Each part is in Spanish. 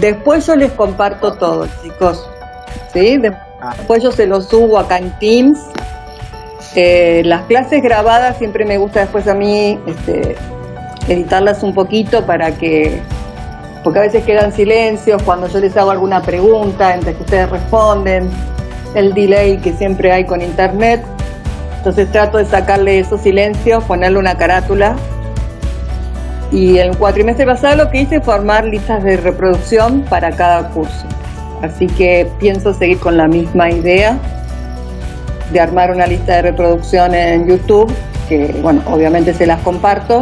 Después yo les comparto todo, chicos, ¿sí? Después yo se los subo acá en Teams. Las clases grabadas siempre me gusta después a mí editarlas un poquito porque a veces quedan silencios cuando yo les hago alguna pregunta, entre que ustedes responden, el delay que siempre hay con internet. Entonces trato de sacarle esos silencios, ponerle una carátula. Y el cuatrimestre pasado lo que hice fue formar listas de reproducción para cada curso. Así que pienso seguir con la misma idea de armar una lista de reproducción en YouTube, que bueno, obviamente se las comparto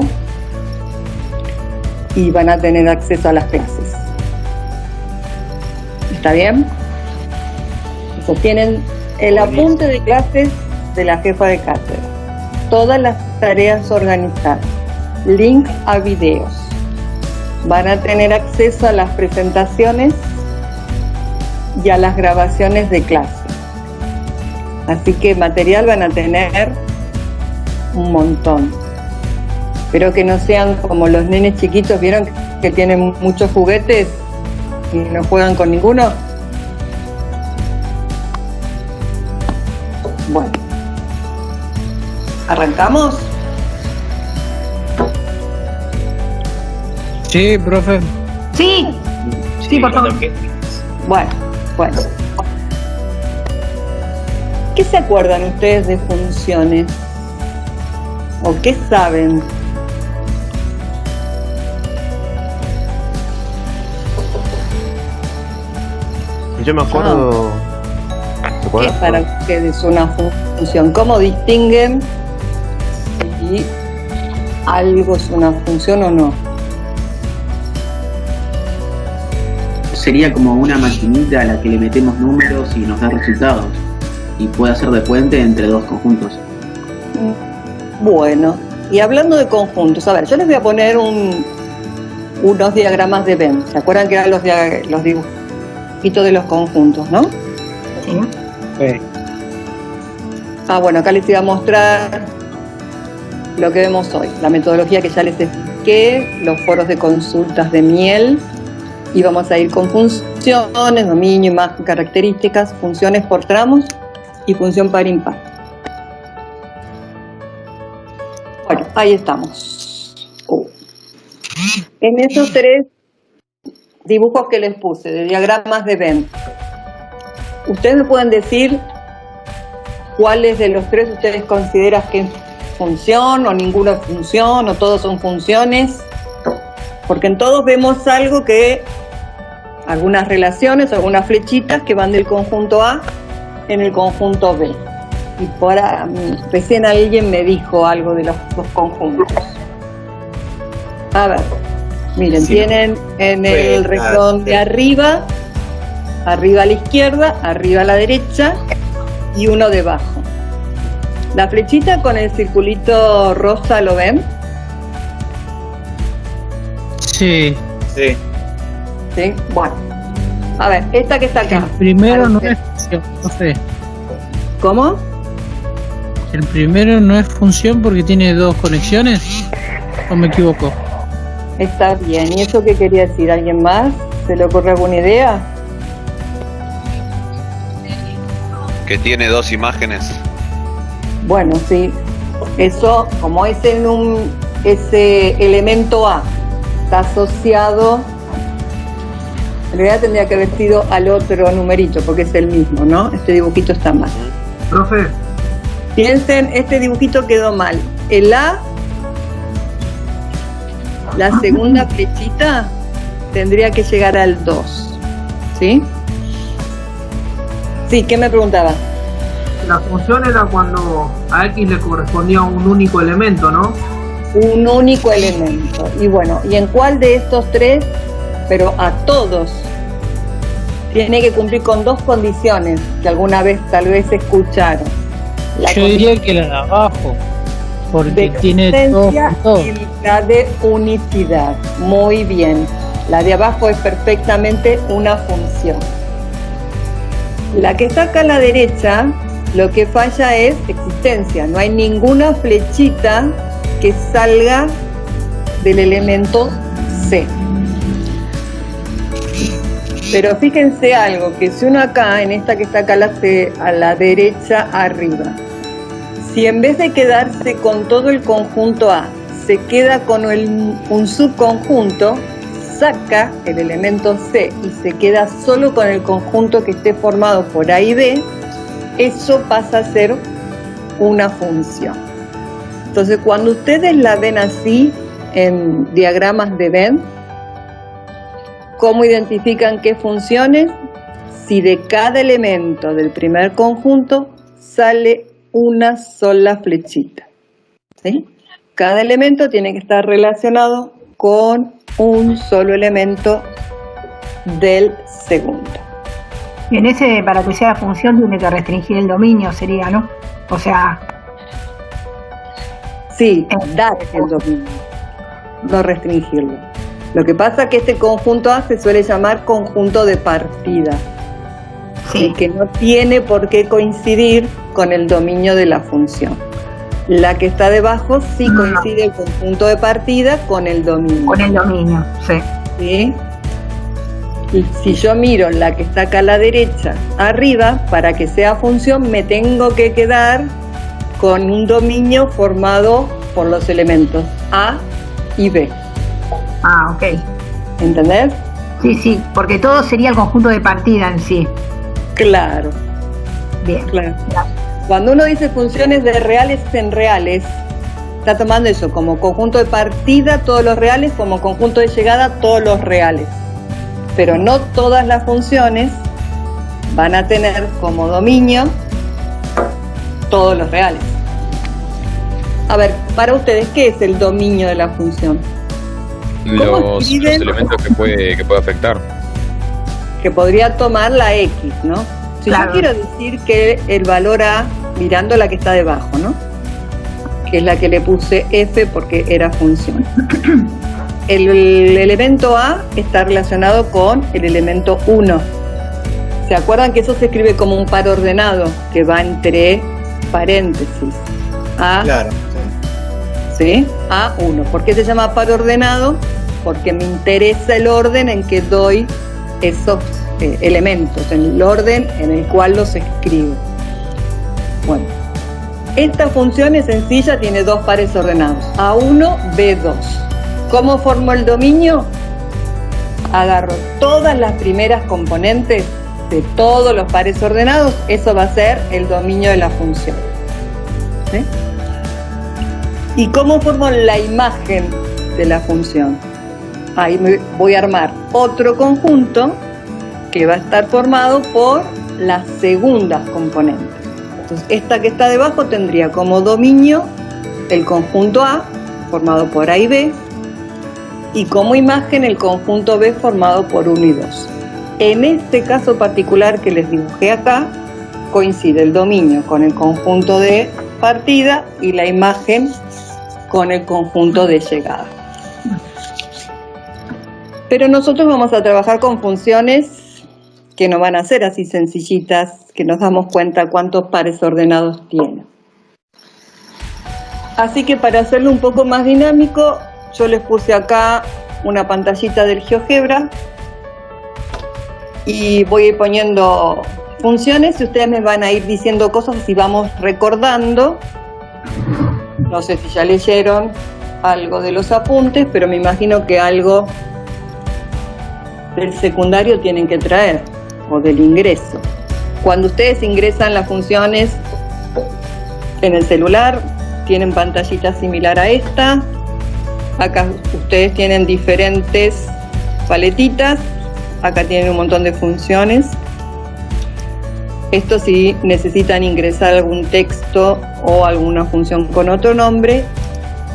y van a tener acceso a las clases. ¿Está bien? Entonces, tienen el apunte de clases de la jefa de cátedra, todas las tareas organizadas, link a videos, van a tener acceso a las presentaciones y a las grabaciones de clase. Así que material van a tener un montón. Espero que no sean como los nenes chiquitos, ¿vieron? Que tienen muchos juguetes y no juegan con ninguno. Bueno, ¿arrancamos? Sí, profe. Sí, por favor. Bueno. ¿Qué se acuerdan ustedes de funciones? ¿O qué saben? Yo me acuerdo... ¿Qué es para ustedes una función? ¿Cómo distinguen si algo es una función o no? Sería como una maquinita a la que le metemos números y nos da resultados. Y puede hacer de puente entre dos conjuntos. Bueno, y hablando de conjuntos, a ver, yo les voy a poner unos diagramas de Venn. ¿Se acuerdan que eran los dibujitos de los conjuntos, no? Sí. Bueno, acá les iba a mostrar lo que vemos hoy, la metodología que ya les expliqué, los foros de consultas de Miel, y vamos a ir con funciones, dominio, imagen, características, funciones por tramos y función par impar. Bueno, ahí estamos. En esos tres dibujos que les puse, de diagramas de Venn, ¿ustedes me pueden decir cuáles de los tres ustedes consideran que es función, o ninguno es función, o todos son funciones? Porque en todos vemos algo algunas relaciones, algunas flechitas que van del conjunto A en el conjunto B. Y recién alguien me dijo algo de los dos conjuntos. A ver, miren, sí, tienen en el renglón de arriba a la izquierda, arriba a la derecha y uno debajo. La flechita con el circulito rosa, ¿lo ven? Sí. ¿Sí? Bueno, a ver, esta que está acá. El primero no es función, no sé. ¿Cómo? El primero no es función porque tiene dos conexiones, ¿o me equivoco? Está bien, ¿y eso qué quería decir? ¿Alguien más? ¿Se le ocurre alguna idea? Que tiene dos imágenes. Bueno, sí, eso, como es ese elemento A está asociado, en realidad tendría que haber sido al otro numerito, porque es el mismo, ¿no? Este dibujito está mal. Profe. Piensen, este dibujito quedó mal. El A, la segunda flechita, tendría que llegar al 2, ¿sí? Sí, ¿qué me preguntaba? La función era cuando a X le correspondía un único elemento, ¿no? Un único elemento. Y bueno, ¿y en cuál de estos tres? Pero a todos tiene que cumplir con dos condiciones que alguna vez tal vez escucharon. Yo diría que la de abajo, porque tiene dos. Y la de unicidad. Muy bien. La de abajo es perfectamente una función. La que está acá a la derecha, lo que falla es existencia. No hay ninguna flechita que salga del elemento C. Pero fíjense algo, que si uno acá, en esta que está acá a la derecha arriba, si en vez de quedarse con todo el conjunto A, se queda con un subconjunto, saca el elemento C y se queda solo con el conjunto que esté formado por A y B, eso pasa a ser una función. Entonces, cuando ustedes la ven así en diagramas de Venn, ¿cómo identifican qué funciones? Si de cada elemento del primer conjunto sale una sola flechita, ¿sí? Cada elemento tiene que estar relacionado con un solo elemento del segundo. Y en ese, para que sea función, tiene que restringir el dominio, sería, ¿no? O sea... Sí, dar el dominio, no restringirlo. Lo que pasa es que este conjunto A se suele llamar conjunto de partida, Sí. que no tiene por qué coincidir con el dominio de la función. La que está debajo sí coincide el conjunto de partida con el dominio. Con el dominio, sí. ¿Sí? Y si yo miro la que está acá a la derecha, arriba, para que sea función me tengo que quedar con un dominio formado por los elementos A y B. Ah, ok. ¿Entendés? Sí, sí, porque todo sería el conjunto de partida en sí. Claro, Bien. claro. Cuando uno dice funciones de reales en reales, está tomando eso como conjunto de partida todos los reales, como conjunto de llegada todos los reales. Pero no todas las funciones van a tener como dominio todos los reales. A ver, para ustedes, ¿qué es el dominio de la función? Los elementos que puede afectar. Que podría tomar la X, ¿no? Si Claro. yo quiero decir que el valor A, mirando la que está debajo, ¿no? Que es la que le puse F porque era función. El elemento A está relacionado con el elemento 1. ¿Se acuerdan que eso se escribe como un par ordenado que va entre paréntesis? A, Claro. ¿sí? A1. ¿Por qué se llama par ordenado? Porque me interesa el orden en que doy esos elementos, en el orden en el cual los escribo. Bueno, esta función es sencilla, tiene dos pares ordenados, A1, B2. ¿Cómo formo el dominio? Agarro todas las primeras componentes de todos los pares ordenados, eso va a ser el dominio de la función. ¿Sí? ¿Y cómo formo la imagen de la función? Ahí voy a armar otro conjunto que va a estar formado por las segundas componentes. Entonces, esta que está debajo tendría como dominio el conjunto A, formado por A y B, y como imagen el conjunto B, formado por 1 y 2. En este caso particular que les dibujé acá, coincide el dominio con el conjunto de partida y la imagen con el conjunto de llegada. Pero nosotros vamos a trabajar con funciones que no van a ser así sencillitas, que nos damos cuenta cuántos pares ordenados tiene. Así que para hacerlo un poco más dinámico, yo les puse acá una pantallita del GeoGebra y voy a ir poniendo funciones y ustedes me van a ir diciendo cosas y vamos recordando. No sé si ya leyeron algo de los apuntes, pero me imagino que algo del secundario tienen que traer, o del ingreso. Cuando ustedes ingresan las funciones en el celular, tienen pantallita similar a esta. Acá ustedes tienen diferentes paletitas, acá tienen un montón de funciones. Esto si necesitan ingresar algún texto o alguna función con otro nombre,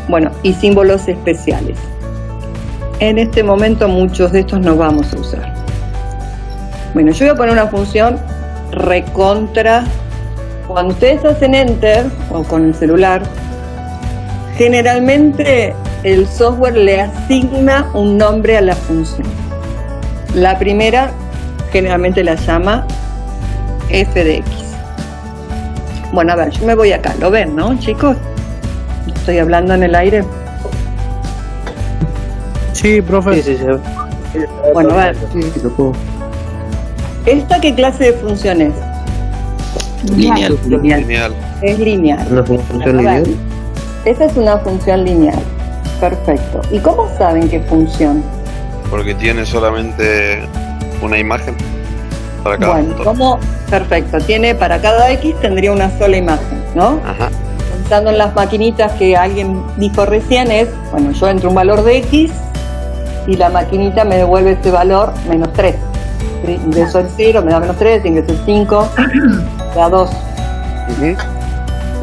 bueno, y símbolos especiales. En este momento muchos de estos no vamos a usar. Bueno, yo voy a poner una función recontra. Cuando ustedes hacen Enter o con el celular, generalmente el software le asigna un nombre a la función. La primera generalmente la llama f de x. Bueno, a ver, yo me voy acá, ¿lo ven, no, chicos? Estoy hablando en el aire. Sí, profe. Sí. Bueno, a ver. ¿Esta qué clase de función es? Lineal. Lineal. Es lineal. ¿Una función A ver, lineal? esa es una función lineal. Perfecto. ¿Y cómo saben qué función? Porque tiene solamente una imagen para cada Bueno, punto. ¿cómo? Perfecto. Tiene para cada X tendría una sola imagen, ¿no? Ajá. Pensando en las maquinitas que alguien dijo recién es, bueno, yo entro un valor de X y la maquinita me devuelve ese valor menos 3. Ingreso el 0, me da menos 3, ingreso el 5, me da 2. Ujú.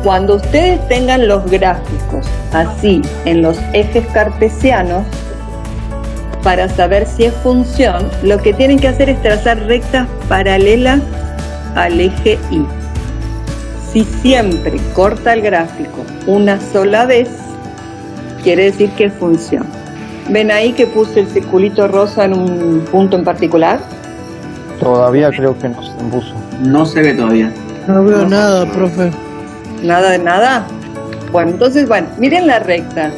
Cuando ustedes tengan los gráficos así en los ejes cartesianos, para saber si es función, lo que tienen que hacer es trazar rectas paralelas al eje Y. Si siempre corta el gráfico una sola vez, quiere decir que es función. ¿Ven ahí que puse el circulito rosa en un punto en particular? Todavía creo que no se puso. No se ve todavía. No veo nada, profe. ¿Nada de nada? Bueno, entonces, bueno, miren la recta.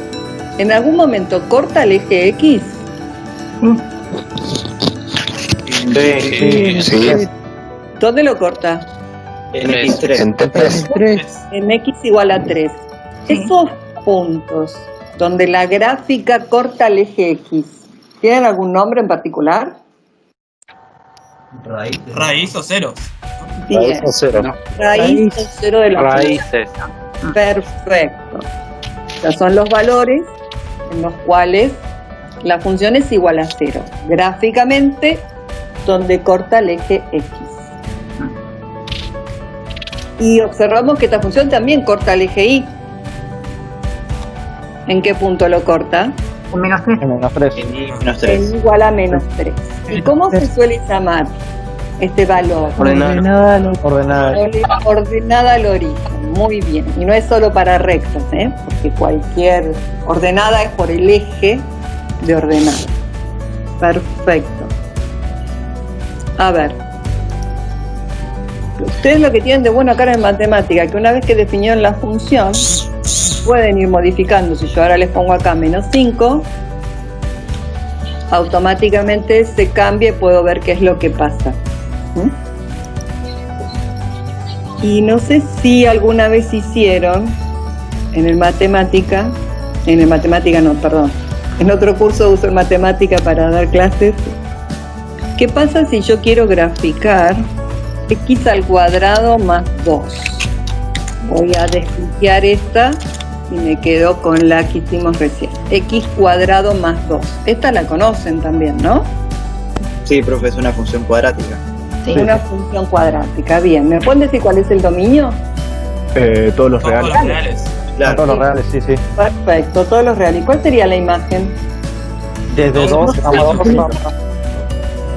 ¿En algún momento corta el eje X? Sí. ¿Dónde lo corta? En T3. 3. En X igual a 3. Esos puntos donde la gráfica corta el eje X, ¿tienen algún nombre en particular? Raíz o ceros. Bien. Cero. Raíz o cero de la Raíces. Perfecto. O sea, son los valores en los cuales la función es igual a 0. Gráficamente, donde corta el eje X. Y observamos que esta función también corta el eje Y. ¿En qué punto lo corta? En menos 3. Menos 3. En igual a menos 3. ¿Y cómo se suele llamar este valor? Ordenada. Ordenada al origen. Muy bien. Y no es solo para rectas, porque cualquier ordenada es por el eje de ordenada. Perfecto. A ver. Ustedes lo que tienen de bueno acá en matemática, que una vez que definieron la función, pueden ir modificando. Si yo ahora les pongo acá menos 5, automáticamente se cambia y puedo ver qué es lo que pasa. Y no sé si alguna vez hicieron en matemática no, perdón, en otro curso uso matemática para dar clases. ¿Qué pasa si yo quiero graficar x al cuadrado más 2? Voy a desplicar esta y me quedo con la que hicimos recién. X cuadrado más 2. Esta la conocen también, ¿no? Sí, profe, es una función cuadrática. Sí. Una función cuadrática. Bien. ¿Me pueden decir cuál es el dominio? Todos los reales. Claro. Todos los reales, sí. Perfecto, todos los reales. ¿Y cuál sería la imagen? Desde 2 a 2.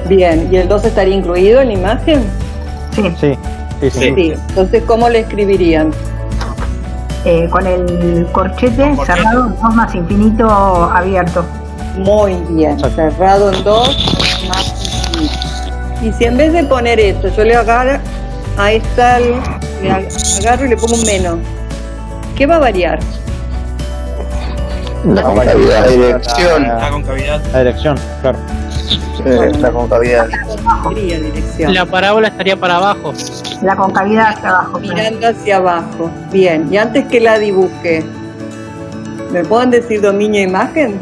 Bien. ¿Y el 2 estaría incluido en la imagen? Sí. Sí. Entonces, ¿cómo le escribirían? Con el corchete cerrado, 2 más infinito abierto. Muy bien. Cerrado en 2 más infinito. Y si en vez de poner esto, yo le agarro a esta, le agarro y le pongo un menos, ¿qué va a variar? La concavidad. La dirección. La concavidad. La dirección, claro. La concavidad. Sería dirección. La parábola estaría para abajo. La concavidad hacia abajo. Mirando hacia abajo. Bien. Y antes que la dibuje, ¿me pueden decir dominio imagen?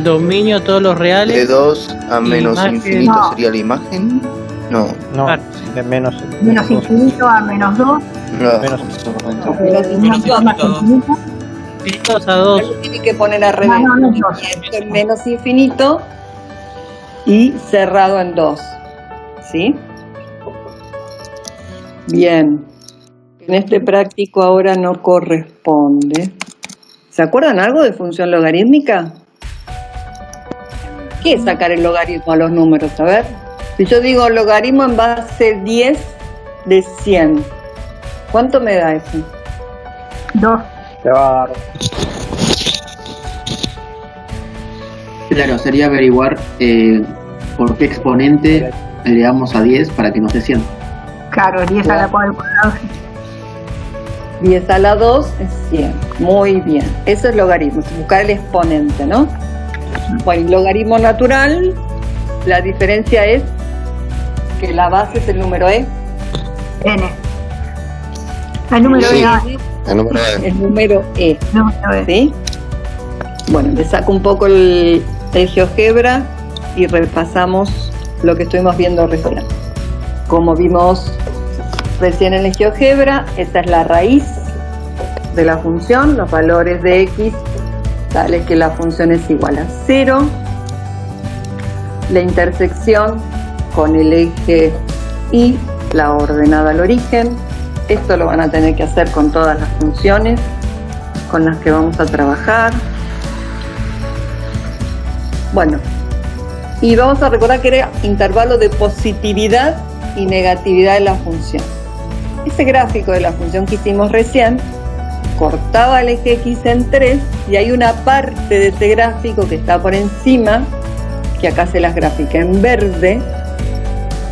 Dominio todos los De reales. 2 a menos Imagen. infinito No. sería la imagen. No. Claro. De menos Infinito a menos 2. No. Menos Menos Más infinito. Infinitos a 2. Tiene que poner al revés. No. Esto es menos infinito y cerrado en 2. ¿Sí? Bien. En este práctico ahora no corresponde. ¿Se acuerdan algo de función logarítmica? ¿Qué es sacar el logaritmo a los números? A ver. Si yo digo logaritmo en base 10 de 100, ¿cuánto me da eso? 2. Claro, sería averiguar por qué exponente le damos a 10 para que nos dé 100. Claro, 10 a la cuadrada. 10 a la 2 es 100. Muy bien. Eso es logaritmo, buscar el exponente, ¿no? Bueno, logaritmo natural La diferencia es que la base es el número E. N. El número Sí. E. El número de... El número E. Número E. ¿Sí? Bueno, le saco un poco el GeoGebra y repasamos lo que estuvimos viendo recién. Como vimos recién en el GeoGebra, esta es la raíz de la función, los valores de x tales que la función es igual a 0, la intersección con el eje y la ordenada al origen. Esto lo van a tener que hacer con todas las funciones con las que vamos a trabajar. Bueno, y vamos a recordar que era intervalo de positividad y negatividad de la función. Ese gráfico de la función que hicimos recién cortaba el eje x en 3 y hay una parte de ese gráfico que está por encima, que acá se las grafica en verde,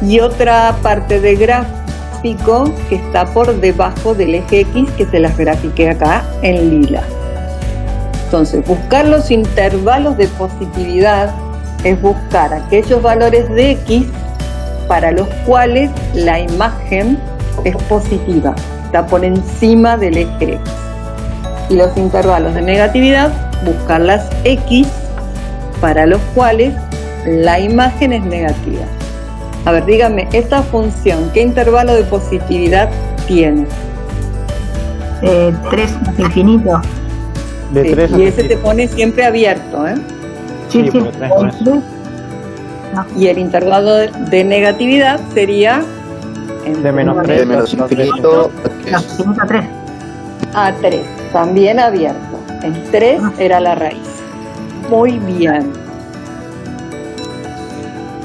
y otra parte de gráfico que está por debajo del eje x, que se las grafiqué acá en lila. Entonces, buscar los intervalos de positividad es buscar aquellos valores de x para los cuales la imagen es positiva, está por encima del eje x. Y los intervalos de negatividad, buscar las x para los cuales la imagen es negativa. A ver, dígame, esta función, ¿qué intervalo de positividad tiene? 3 infinito. De Sí, 3 a y ese 3. te pone siempre abierto, ¿eh? Sí, Sí, sí. porque tres no es. Y el intervalo de negatividad sería De menos De 3 menos infinito No, infinito 3. a 3, también abierto. En 3 era la raíz. Muy bien.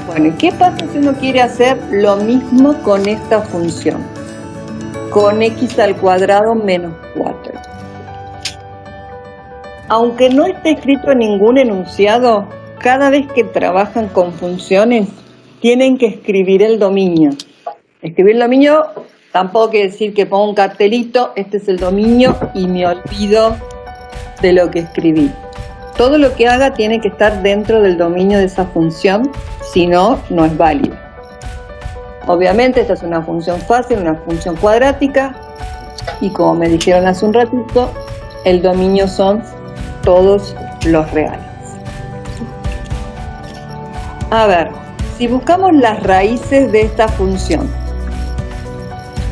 Bueno, ¿y qué pasa si uno quiere hacer lo mismo con esta función? Con x al cuadrado menos 4. Aunque no esté escrito en ningún enunciado, cada vez que trabajan con funciones, tienen que escribir el dominio. Escribir el dominio tampoco quiere decir que ponga un cartelito, este es el dominio, y me olvido de lo que escribí. Todo lo que haga tiene que estar dentro del dominio de esa función, si no, no es válido. Obviamente esta es una función fácil, una función cuadrática, y como me dijeron hace un ratito, el dominio son todos los reales. A ver, si buscamos las raíces de esta función,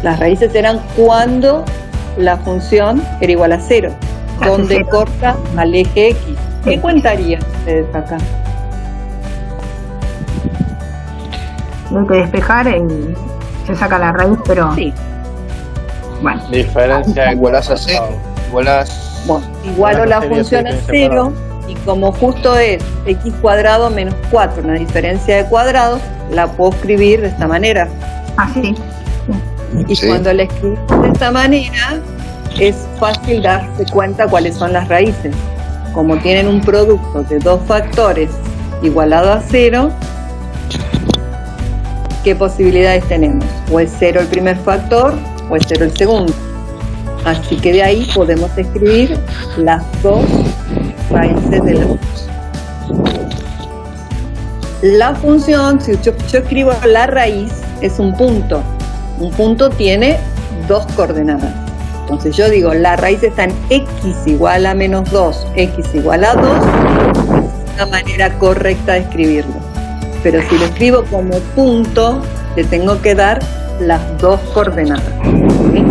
las raíces eran cuando la función era igual a 0, donde cero. corta al eje x. ¿Qué cuentarían ustedes acá? Hay que despejar y se saca la raíz, pero Sí, bueno. Diferencia igualás a 0. Igualás... bueno, igualo la Sería función a diferencia 0 y como justo es x cuadrado menos 4, una diferencia de cuadrados, la puedo escribir de esta manera. Así. Y Sí. cuando la escribimos de esta manera, es fácil darse cuenta cuáles son las raíces. Como tienen un producto de dos factores igualado a 0, ¿qué posibilidades tenemos? O es 0 el primer factor o es 0 el segundo. Así que de ahí podemos escribir las dos raíces de la función. La función, si yo escribo la raíz, es un punto. Un punto tiene dos coordenadas. Entonces yo digo, la raíz está en x igual a menos 2, x igual a 2, es una manera correcta de escribirlo. Pero si lo escribo como punto, le tengo que dar las dos coordenadas. ¿Sí?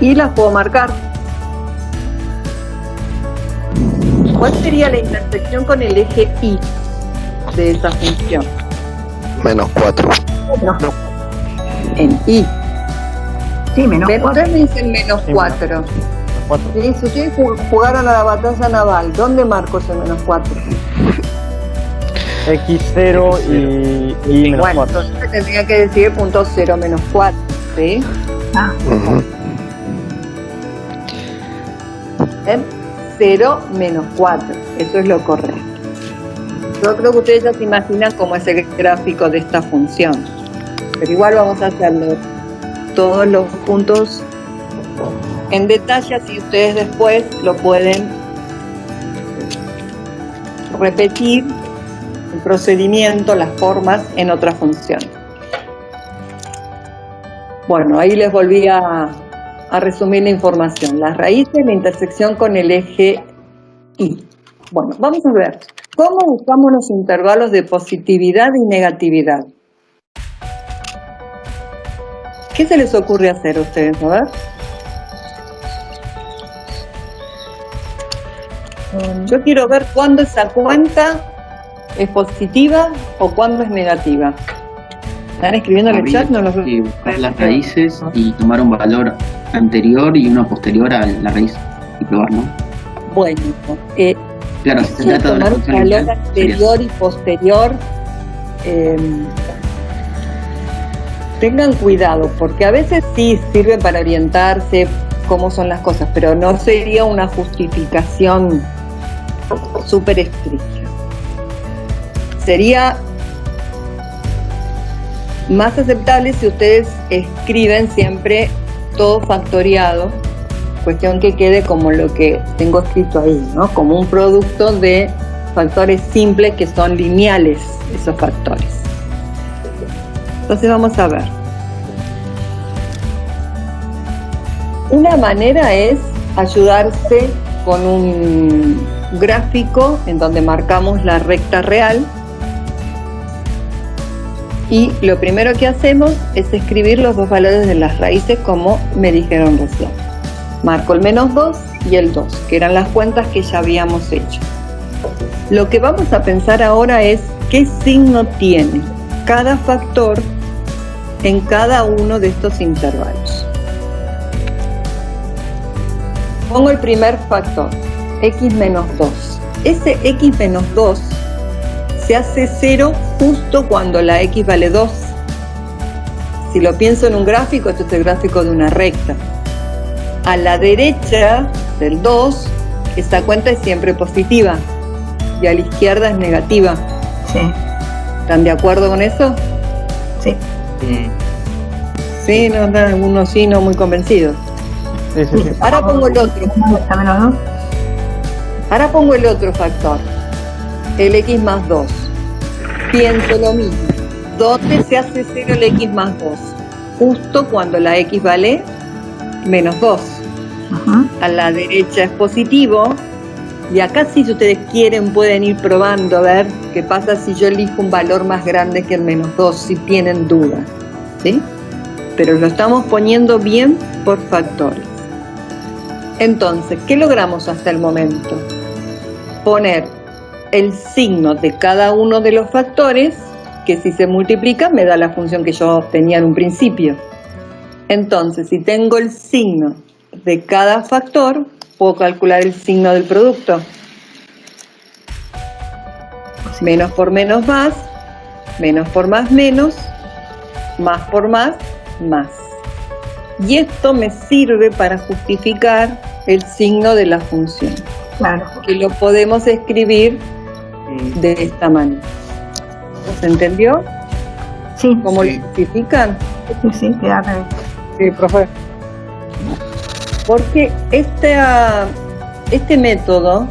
Y las puedo marcar. ¿Cuál sería la intersección con el eje y de esa función? Menos 4. En y. Sí, menos 4. Ustedes me dicen menos Sí, 4. 4. Sí, si ustedes jugaron a la batalla naval, ¿dónde marco ese menos 4? X0 y menos Bueno, 4. entonces tendría que decir punto 0 menos 4, ¿sí? Ah, ¿Ven? 0 menos 4, eso es lo correcto. Yo creo que ustedes ya se imaginan cómo es el gráfico de esta función, pero igual vamos a hacerlo todos los puntos en detalle, así ustedes después lo pueden repetir el procedimiento, las formas en otras funciones. Bueno, ahí les volví a resumir la información. Las raíces, la intersección con el eje Y. Bueno, vamos a ver. ¿Cómo buscamos los intervalos de positividad y negatividad? ¿Qué se les ocurre hacer a ustedes? A ver. Yo quiero ver cuándo esa cuenta es positiva o cuándo es negativa. ¿Están escribiendo en el chat? No los veo. Sí, buscar las raíces y tomar un valor anterior y uno posterior a la raíz y probarlo. Bueno, claro, si se trata de una tomar un función valor lineal, anterior y posterior, tengan cuidado, porque a veces sí sirve para orientarse cómo son las cosas, pero no sería una justificación súper estricta. Sería más aceptable si ustedes escriben siempre todo factoriado, cuestión que quede como lo que tengo escrito ahí, ¿no? Como un producto de factores simples que son lineales, esos factores. Entonces vamos a ver. Una manera es ayudarse con un gráfico en donde marcamos la recta real. Y lo primero que hacemos es escribir los dos valores de las raíces como me dijeron recién. Marco el -2 y el 2, que eran las cuentas que ya habíamos hecho. Lo que vamos a pensar ahora es qué signo tiene cada factor en cada uno de estos intervalos. Pongo el primer factor, x menos 2. Ese x menos 2 se hace 0 justo cuando la x vale 2. Si lo pienso en un gráfico, este es el gráfico de una recta. A la derecha del 2, esta cuenta es siempre positiva y a la izquierda es negativa. Sí. ¿Están de acuerdo con eso? Sí. Sí, no, algunos sí, no muy convencidos. Sí, sí, sí. Ahora pongo el otro. ¿Está menos 2? Ahora pongo el otro factor, el x más 2. Pienso lo mismo. ¿Dónde se hace 0 el x más 2? Justo cuando la x vale menos 2. A la derecha es positivo. Y acá, si ustedes quieren, pueden ir probando a ver qué pasa si yo elijo un valor más grande que el menos 2, si tienen dudas, ¿sí? Pero lo estamos poniendo bien por factores. Entonces, ¿qué logramos hasta el momento? Poner el signo de cada uno de los factores, que si se multiplica me da la función que yo tenía en un principio. Entonces, si tengo el signo de cada factor, puedo calcular el signo del producto. Menos por menos más, menos por más menos, más por más, más. Y esto me sirve para justificar el signo de la función. Claro. Que lo podemos escribir de esta manera. ¿Se entendió? Sí. ¿Cómo lo justifican? Sí, sí, queda claro. Sí, profe. Porque este método,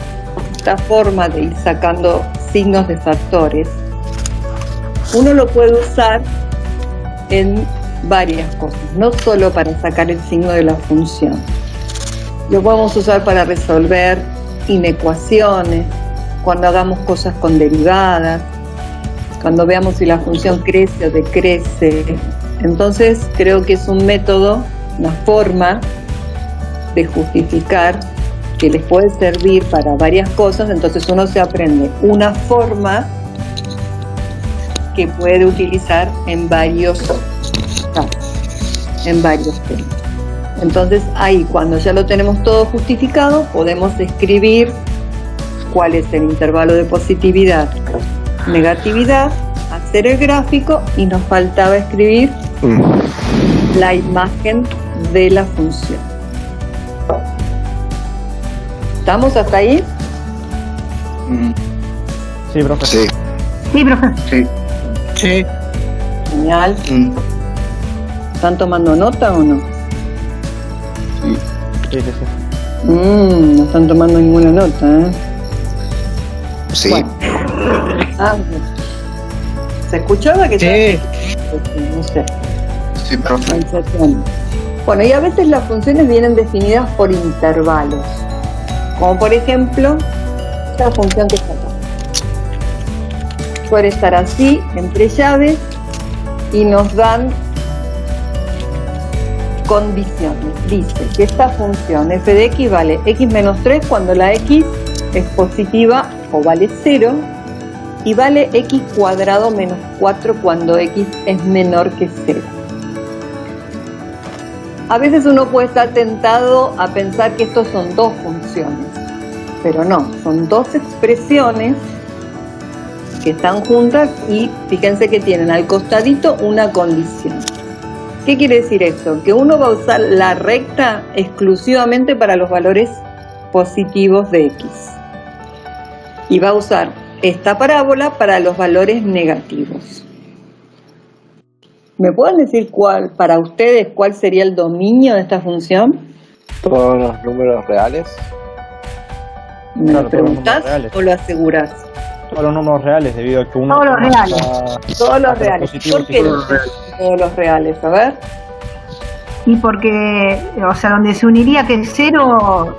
esta forma de ir sacando signos de factores, uno lo puede usar en varias cosas, no solo para sacar el signo de la función. Lo podemos usar para resolver inecuaciones, cuando hagamos cosas con derivadas, cuando veamos si la función crece o decrece. Entonces creo que es un método, una forma de justificar que les puede servir para varias cosas. Entonces uno se aprende una forma que puede utilizar en varios casos, en varios temas. Entonces ahí, cuando ya lo tenemos todo justificado, podemos escribir cuál es el intervalo de positividad, negatividad, hacer el gráfico y nos faltaba escribir la imagen de la función. ¿Estamos hasta ahí? Sí, profe. Sí. Sí, profe. Sí. Sí. Genial. ¿Están tomando nota o no? Sí, sí, sí. No están tomando ninguna nota, ¿eh? Sí. Bueno. ¿Se escuchaba que Sí. no sé? Sí, profe. Sensación. Bueno, y a veces las funciones vienen definidas por intervalos, como por ejemplo esta función que está acá. Puede estar así, entre llaves, y nos dan condiciones. Dice que esta función f de x vale x menos 3 cuando la x es positiva o vale 0, y vale x cuadrado menos 4 cuando x es menor que 0. A veces uno puede estar tentado a pensar que estos son dos funciones, pero no, son dos expresiones que están juntas y fíjense que tienen al costadito una condición. ¿Qué quiere decir esto? Que uno va a usar la recta exclusivamente para los valores positivos de x y va a usar esta parábola para los valores negativos. ¿Me pueden decir para ustedes cuál sería el dominio de esta función? Todos los números reales. ¿Me Claro, lo todos los números preguntás reales. o lo asegurás? Todos los números reales, debido a que uno... Todos los reales. Todos los hasta reales. positivos ¿Por qué y todos los reales? A ver. Y porque, o sea, donde se uniría que el 0,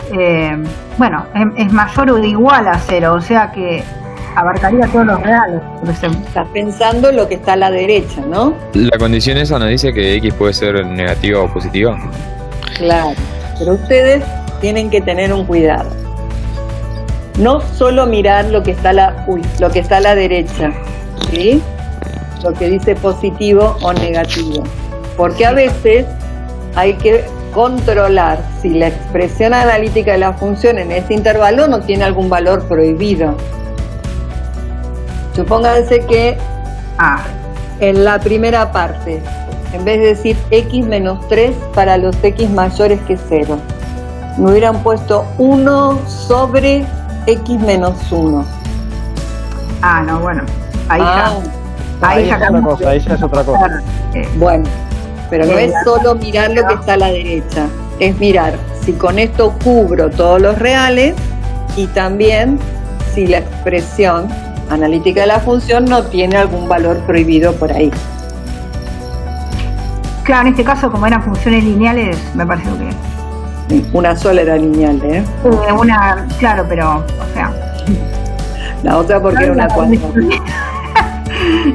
bueno, es mayor o igual a 0, o sea que abarcaría todos los reales, por ejemplo. Estás pensando lo que está a la derecha, ¿no? La condición esa nos dice que X puede ser negativa o positiva. Claro. Pero ustedes tienen que tener un cuidado. No solo mirar lo que está lo que está a la derecha, ¿sí? Lo que dice positivo o negativo. Porque a veces hay que controlar si la expresión analítica de la función en ese intervalo no tiene algún valor prohibido. Supónganse que en la primera parte, en vez de decir x menos 3 para los x mayores que 0, me hubieran puesto 1 sobre x menos 1. Ah, no, bueno, ahí Ahí ya es otra cosa, ahí ya es otra cosa. Bueno, pero no es solo mirar lo que está a la derecha, es mirar si con esto cubro todos los reales y también si la expresión analítica de la función no tiene algún valor prohibido por ahí. Claro, en este caso, como eran funciones lineales, me pareció que... Sí, una sola era lineal, ¿eh? Una, claro, pero, o sea... La otra porque era una cuadra.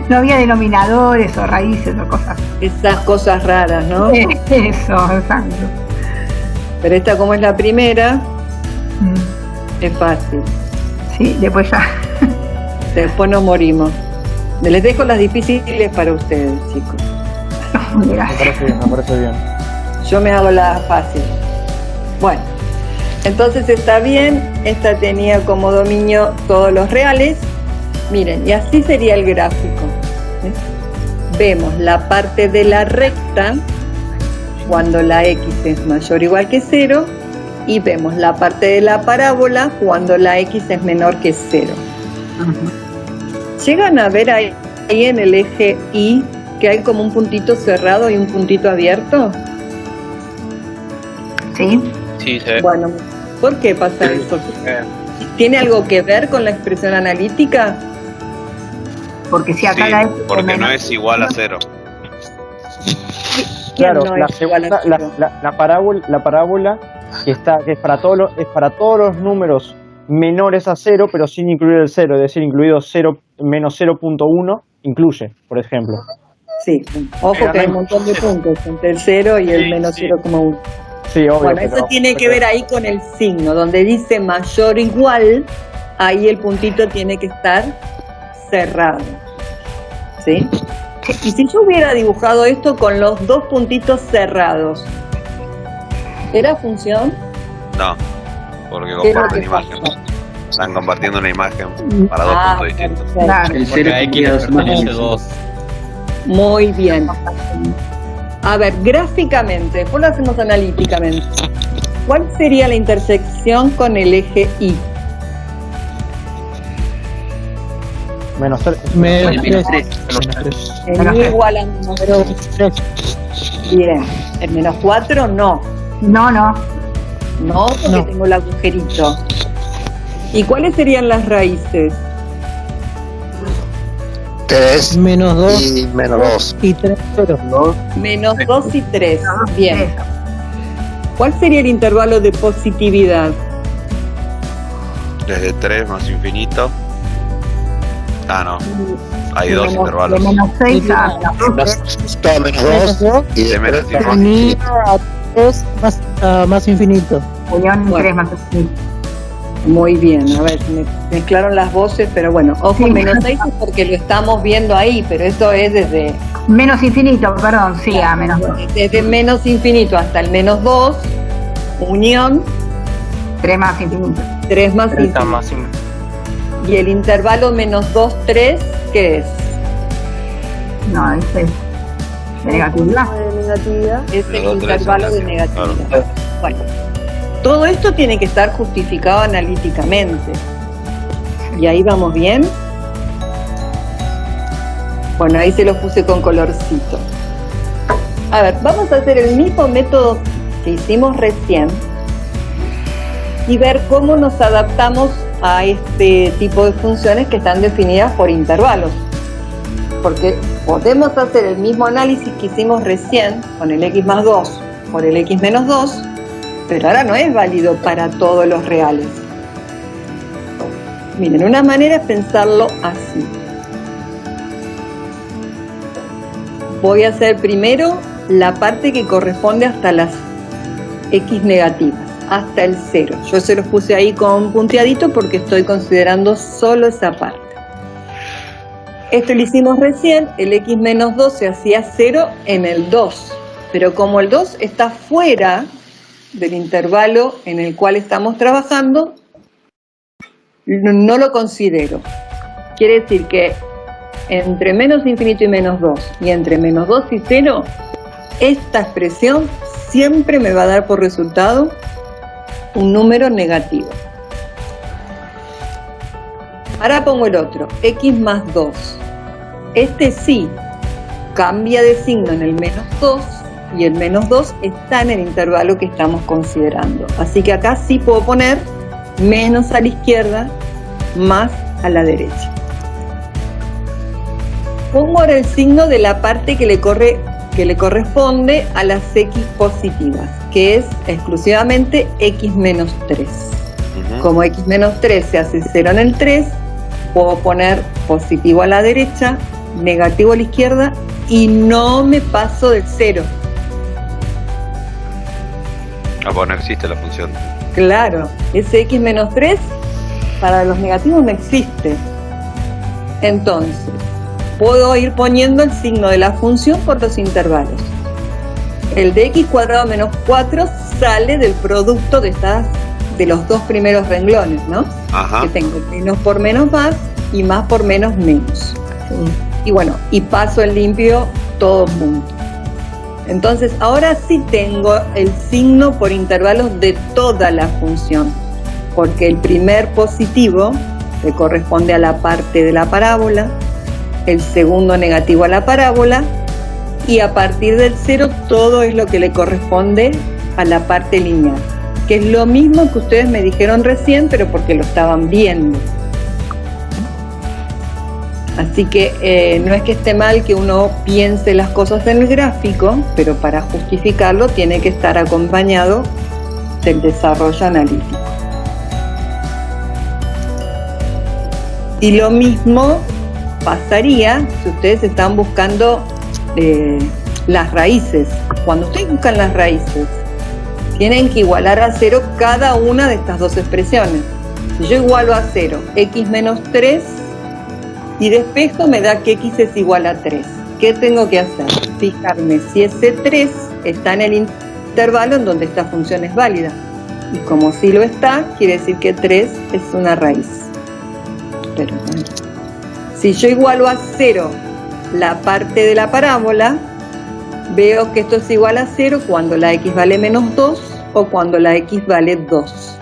No había denominadores o raíces o cosas. Esas cosas raras, ¿no? Eso, exacto. Pero esta, como es la primera, es fácil. Sí, después ya. Después nos morimos. Les dejo las difíciles para ustedes, chicos. Me parece bien. Yo me hago la fácil. Bueno, entonces está bien. Esta tenía como dominio todos los reales. Miren, y así sería el gráfico. Vemos la parte de la recta cuando la x es mayor o igual que 0 y vemos la parte de la parábola cuando la x es menor que 0. ¿Llegan a ver ahí en el eje Y que hay como un puntito cerrado y un puntito abierto? Sí. Sí, sí. Bueno, ¿por qué pasa eso? ¿Tiene algo que ver con la expresión analítica? Porque si acá Sí, la x porque no es igual a 0. Claro, no la es igual a segunda, cero? la parábola que es para todos los números menores a 0, pero sin incluir el 0, es decir, incluido 0 menos 0.1, incluye, por ejemplo. Sí, ojo que hay un montón de puntos entre el 0 y el menos 0,1. Sí, obvio. Bueno, eso tiene que ver ahí con el signo, donde dice mayor o igual, ahí el puntito tiene que estar cerrado. ¿Sí? Y si yo hubiera dibujado esto con los dos puntitos cerrados, ¿era función? No, porque ¿Qué es lo comparten que imagen. pasa? Están compartiendo una imagen para dos puntos distintos. perfecto. Claro. El 0 Porque a X le pertenece 2. Muy bien. A ver, gráficamente, después lo hacemos analíticamente. ¿Cuál sería la intersección con el eje Y? Menos 3. Menos 3. El Y igual a menos 3. Bien. ¿El menos 4? No. No, no. No, porque tengo el agujerito. ¿Y cuáles serían las raíces? 3 Menos 2 y menos 2. y 3, 0. Menos 2 y 3. Bien. ¿Cuál sería el intervalo de positividad? Desde 3 más infinito. Ah, no. Hay dos De intervalos. menos 6 a Todo menos 2 y De menos después más Unida infinito. a 3 más infinito. unión Bueno. 3 más infinito. Muy bien, a ver, me mezclaron las voces, pero bueno, ojo, Sí. menos 6 es porque lo estamos viendo ahí, pero esto es Menos infinito, perdón, sí, a menos 2. desde menos infinito hasta el menos 2, unión, 3 más infinito. 3 más infinito. Y el intervalo menos 2, 3, ¿qué es? No, ese es de negatividad. Es el Menos 3 intervalo de es negatividad. claro. Bueno, todo esto tiene que estar justificado analíticamente. ¿Y ahí vamos bien? Bueno, ahí se los puse con colorcito. A ver, vamos a hacer el mismo método que hicimos recién y ver cómo nos adaptamos a este tipo de funciones que están definidas por intervalos. Porque podemos hacer el mismo análisis que hicimos recién con el x más 2 por el x menos 2, pero ahora no es válido para todos los reales. Miren, una manera es pensarlo así. Voy a hacer primero la parte que corresponde hasta las x negativas, hasta el 0. Yo se los puse ahí con punteadito porque estoy considerando solo esa parte. Esto lo hicimos recién, el x menos 2 se hacía 0 en el 2, pero como el 2 está fuera del intervalo en el cual estamos trabajando, no lo considero. Quiere decir que entre menos infinito y menos 2 y entre menos 2 y 0, esta expresión siempre me va a dar por resultado un número negativo. Ahora pongo el otro, x más 2. Este sí cambia de signo en el menos 2 y el menos 2 está en el intervalo que estamos considerando. Así que acá sí puedo poner menos a la izquierda, más a la derecha. Pongo ahora el signo de la parte que le corresponde a las x positivas, que es exclusivamente x menos 3. Como x menos 3 se hace 0 en el 3, puedo poner positivo a la derecha, negativo a la izquierda y no me paso del 0. Ah, pues no existe la función. Claro, ese x menos 3 para los negativos no existe. Entonces, puedo ir poniendo el signo de la función por los intervalos. El de x cuadrado menos 4 sale del producto de los dos primeros renglones, ¿no? Ajá. Que tengo menos por menos más y más por menos menos. Y bueno, y paso el limpio todo junto. Entonces, ahora sí tengo el signo por intervalos de toda la función, porque el primer positivo le corresponde a la parte de la parábola, el segundo negativo a la parábola, y a partir del 0 todo es lo que le corresponde a la parte lineal, que es lo mismo que ustedes me dijeron recién, pero porque lo estaban viendo. Así que no es que esté mal que uno piense las cosas en el gráfico, pero para justificarlo tiene que estar acompañado del desarrollo analítico. Y lo mismo pasaría si ustedes están buscando las raíces. Cuando ustedes buscan las raíces, tienen que igualar a 0 cada una de estas dos expresiones. Si yo igualo a 0, x menos 3, y despejo me da que x es igual a 3. ¿Qué tengo que hacer? Fijarme si ese 3 está en el intervalo en donde esta función es válida. Y como sí lo está, quiere decir que 3 es una raíz. Pero bueno. Si yo igualo a 0 la parte de la parábola, veo que esto es igual a 0 cuando la x vale menos 2 o cuando la x vale 2.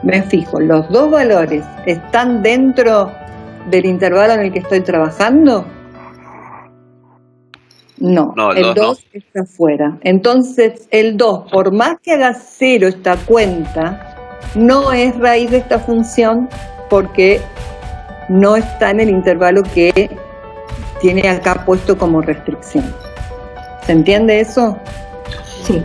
Me fijo, ¿los dos valores están dentro del intervalo en el que estoy trabajando? No, el 2 está fuera. Entonces el 2, por más que haga 0 esta cuenta, no es raíz de esta función porque no está en el intervalo que tiene acá puesto como restricción. ¿Se entiende eso? Sí.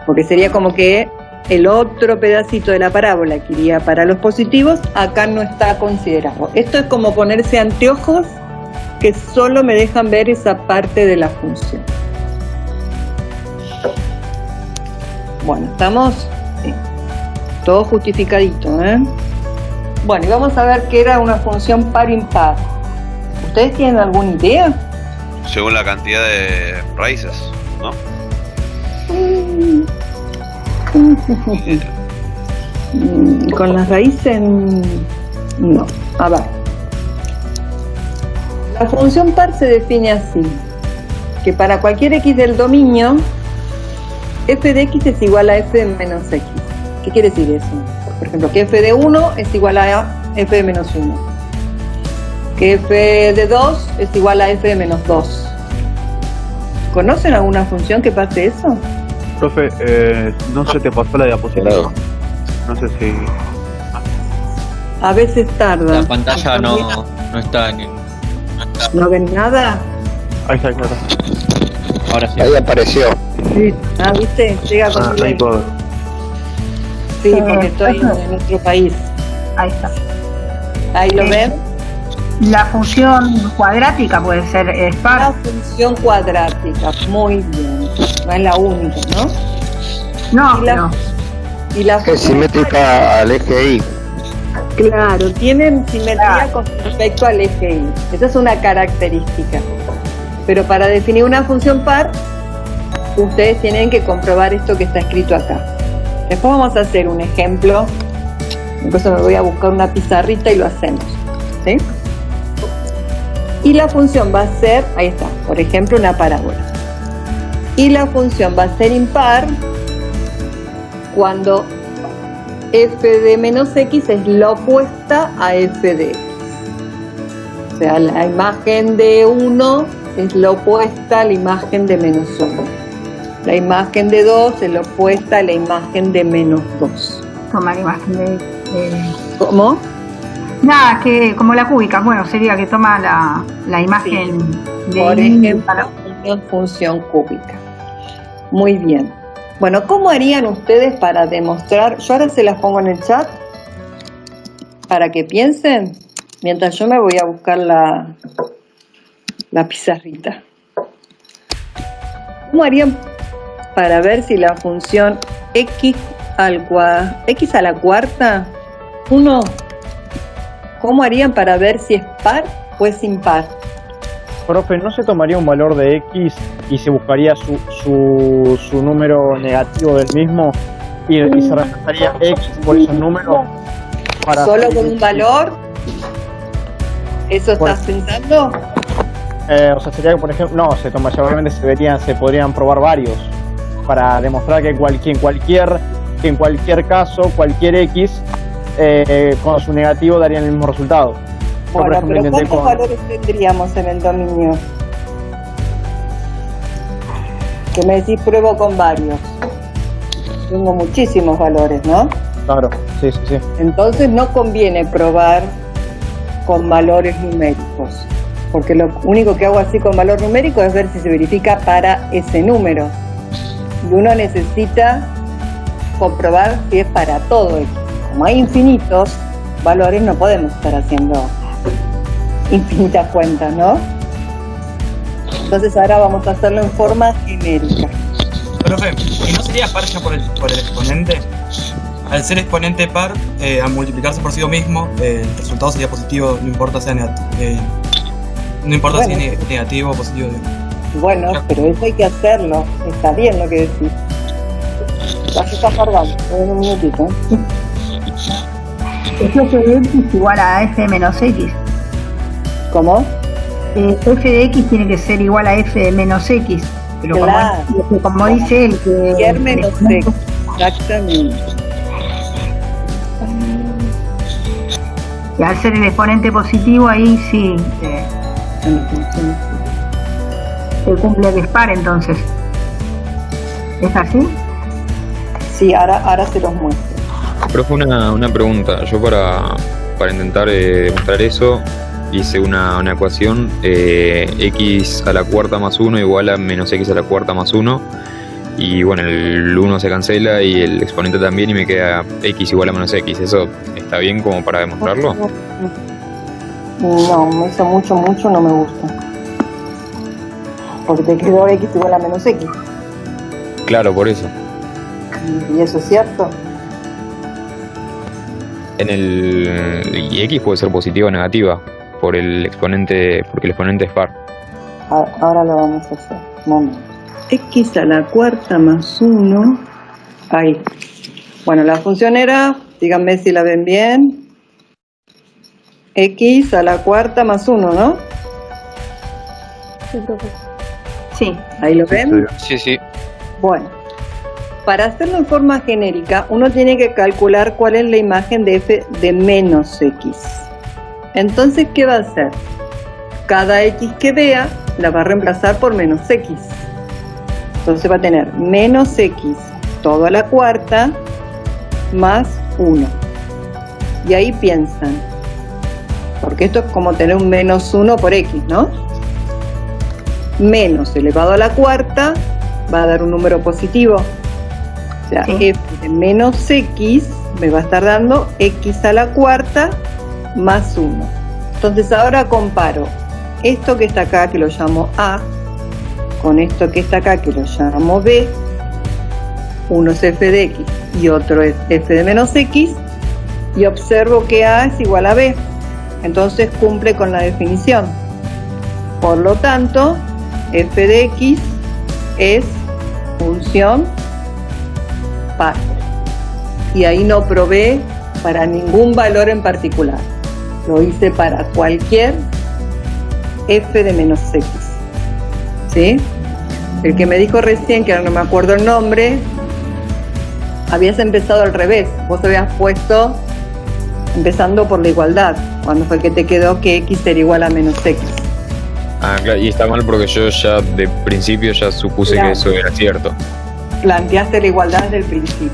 Porque sería como que el otro pedacito de la parábola que iría para los positivos, acá no está considerado. Esto es como ponerse anteojos que solo me dejan ver esa parte de la función. Bueno, estamos todo justificadito, ¿eh? Bueno, y vamos a ver qué era una función par-impar. ¿Ustedes tienen alguna idea? Según la cantidad de raíces, ¿no? Con las raíces, no. A ver. La función par se define así, que para cualquier x del dominio, f de x es igual a f de menos x. ¿Qué quiere decir eso? Por ejemplo, que f de 1 es igual a f de menos 1. Que f de 2 es igual a f de menos 2. ¿Conocen alguna función que pase eso? Profe, no se te pasó la diapositiva. No sé si... A veces tarda. La pantalla no está en... ¿No ven nada? Ahí está, claro. Ahora sí. Ahí apareció. Sí. Ah, ¿viste? Llega con ahí puedo. Sí, porque estoy en otro país. Ahí está. ¿Ahí lo ven? La función cuadrática puede ser par. La función cuadrática, muy bien. No es la única, ¿no? No, no. Y la Es simétrica al eje Y. Claro, tienen simetría con respecto al eje Y. Esa es una característica. Pero para definir una función par, ustedes tienen que comprobar esto que está escrito acá. Después vamos a hacer un ejemplo. Entonces me voy a buscar una pizarrita y lo hacemos. ¿Sí? Y la función va a ser, ahí está, por ejemplo, una parábola. Y la función va a ser impar cuando f de menos x es la opuesta a f de x. O sea, la imagen de 1 es la opuesta a la imagen de menos 1. La imagen de 2 es la opuesta a la imagen de menos 2. Toma la imagen de... ¿Cómo? Nada, que como la cúbica, bueno, sería que toma la imagen de... Por ejemplo, una función cúbica. Muy bien. Bueno, ¿cómo harían ustedes para demostrar? Yo ahora se las pongo en el chat para que piensen, mientras yo me voy a buscar la pizarrita. ¿Cómo harían para ver si la función x a la cuarta, 1, ¿cómo harían para ver si es par o es impar? Profe, ¿no se tomaría un valor de x y se buscaría su número negativo del mismo y se reemplazaría x por esos números? Para ¿Solo con un valor? ¿Eso estás pensando? O sea, sería que, por ejemplo, no, obviamente se podrían probar varios para demostrar que en cualquier caso, cualquier x con su negativo darían el mismo resultado. Bueno, pero ¿cuántos valores tendríamos en el dominio? Que me decís pruebo con varios. Tengo muchísimos valores, ¿no? Claro, sí. Entonces no conviene probar con valores numéricos, porque lo único que hago así con valor numérico es ver si se verifica para ese número. Y uno necesita comprobar si es para todo X. Como hay infinitos valores, no podemos estar haciendo infinitas cuentas, ¿no? Entonces ahora vamos a hacerlo en forma genérica. Profe, ¿y no sería par ya por el exponente? Al ser exponente par, al multiplicarse por sí mismo, el resultado sería positivo, no importa sea no importa si es negativo o positivo. Bueno, pero eso hay que hacerlo. Está bien lo que decís. Ya se está cargando, en un minutito. F de x es igual a f menos x. ¿Cómo? F de x tiene que ser igual a f de menos x. Pero claro, como dice él, que... Y menos x, exactamente. Y al ser el exponente positivo, ahí sí se cumple que es par, entonces. ¿Es así? Sí, ahora se los muestro. Profe, una pregunta. Yo para intentar demostrar eso, hice una ecuación, x a la cuarta más 1 igual a menos x a la cuarta más 1. Y bueno, el 1 se cancela y el exponente también y me queda x igual a menos x. ¿Eso está bien como para demostrarlo? No, me hizo mucho, no me gusta. Porque te quedó x igual a menos x. Claro, por eso. ¿Y eso es cierto? Y x puede ser positiva o negativa por el exponente, porque el exponente es par. Ahora lo vamos a hacer. Momento. X a la cuarta más 1. Ahí. Bueno, la función era, díganme si la ven bien. X a la cuarta más 1, ¿no? Sí. ¿Ahí lo ven? Sí, sí. Bueno, para hacerlo en forma genérica, uno tiene que calcular cuál es la imagen de f de menos x. Entonces, ¿qué va a hacer? Cada x que vea la va a reemplazar por menos x. Entonces va a tener menos x todo a la cuarta más 1. Y ahí piensan, porque esto es como tener un menos 1 por x, ¿no? Menos elevado a la cuarta va a dar un número positivo. O sea, Sí. f de menos x me va a estar dando x a la cuarta más 1. Entonces ahora comparo esto que está acá, que lo llamo a, con esto que está acá, que lo llamo b. Uno es f de x y otro es f de menos x, y observo que a es igual a b. Entonces cumple con la definición. Por lo tanto, f de x es función par. Y ahí no probé para ningún valor en particular. Lo hice para cualquier f de menos x. ¿Sí? El que me dijo recién, que ahora no me acuerdo el nombre, habías empezado al revés. Vos habías puesto empezando por la igualdad, cuando fue que te quedó que x era igual a menos x. Ah, claro, y está mal porque yo ya de principio ya supuse Claro. que eso era cierto. Planteaste la igualdad desde el principio.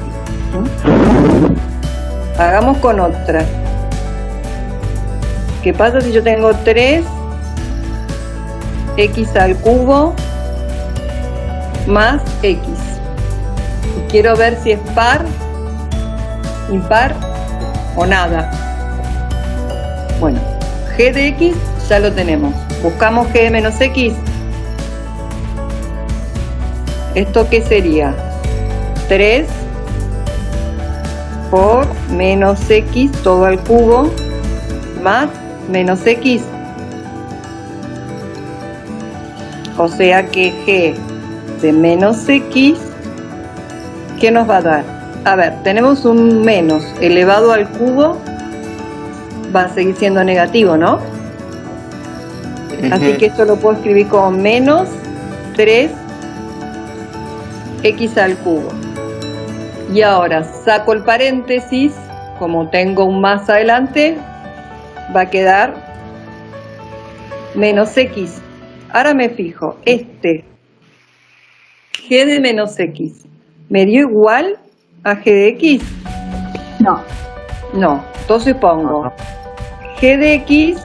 Hagamos con otra. ¿Qué pasa si yo tengo 3 x al cubo más x? Y quiero ver si es par, impar o nada. Bueno, g de x ya lo tenemos. Buscamos g de menos x. ¿Esto qué sería? 3 por menos x todo al cubo más menos x. O sea que g de menos x, ¿qué nos va a dar? A ver, tenemos un menos elevado al cubo, va a seguir siendo negativo, ¿no? Así que esto lo puedo escribir como menos 3 x al cubo. Y ahora saco el paréntesis, como tengo un más adelante, va a quedar menos x. Ahora me fijo, g de menos x, ¿me dio igual a g de x? No. No, entonces pongo g de x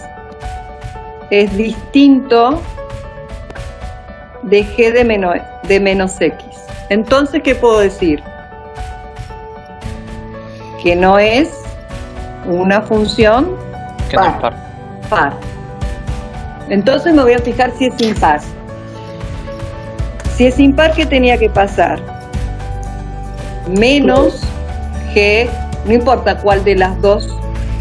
es distinto de g de menos x. Entonces, ¿qué puedo decir? Que no es una función Que no es par. par. Entonces me voy a fijar si es impar. Si es impar, ¿qué tenía que pasar? Menos g, no importa cuál de las dos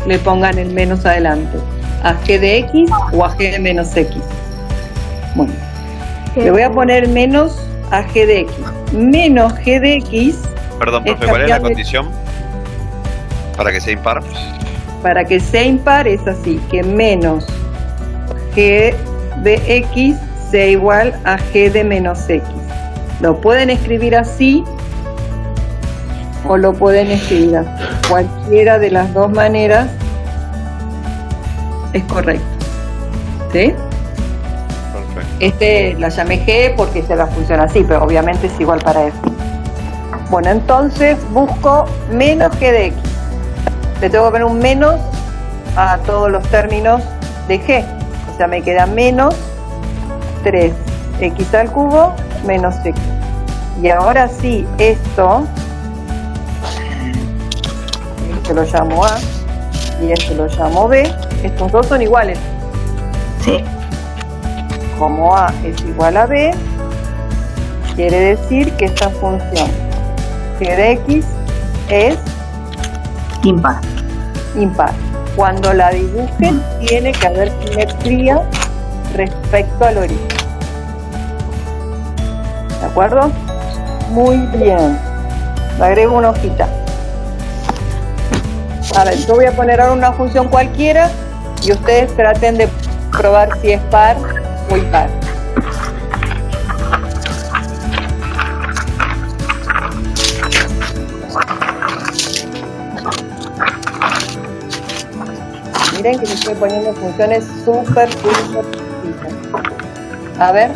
le pongan el menos adelante, a g de x o a g de menos x. Bueno, le voy a poner menos a g de x. Menos g de x. Perdón, profe, es ¿cuál es la cambiarle- condición para que sea impar? Para que sea impar es así, que menos g de x sea igual a g de menos x. Lo pueden escribir así o lo pueden escribir así. Cualquiera de las dos maneras es correcto. ¿Sí? Perfecto. La llamé g porque se la funciona así, pero obviamente es igual para eso. Bueno, entonces busco menos g de x. Le tengo que poner un menos a todos los términos de G. O sea, me queda menos 3x al cubo menos x. Y ahora sí, esto lo llamo A y esto lo llamo B. Estos dos son iguales. Sí. Como A es igual a B, quiere decir que esta función g de x es impar. Impar. Cuando la dibujen tiene que haber simetría respecto al origen. ¿De acuerdo? Muy bien. Le agrego una hojita. A ver, yo voy a poner ahora una función cualquiera y ustedes traten de probar si es par o impar. Miren que le estoy poniendo funciones súper sencillas. A ver,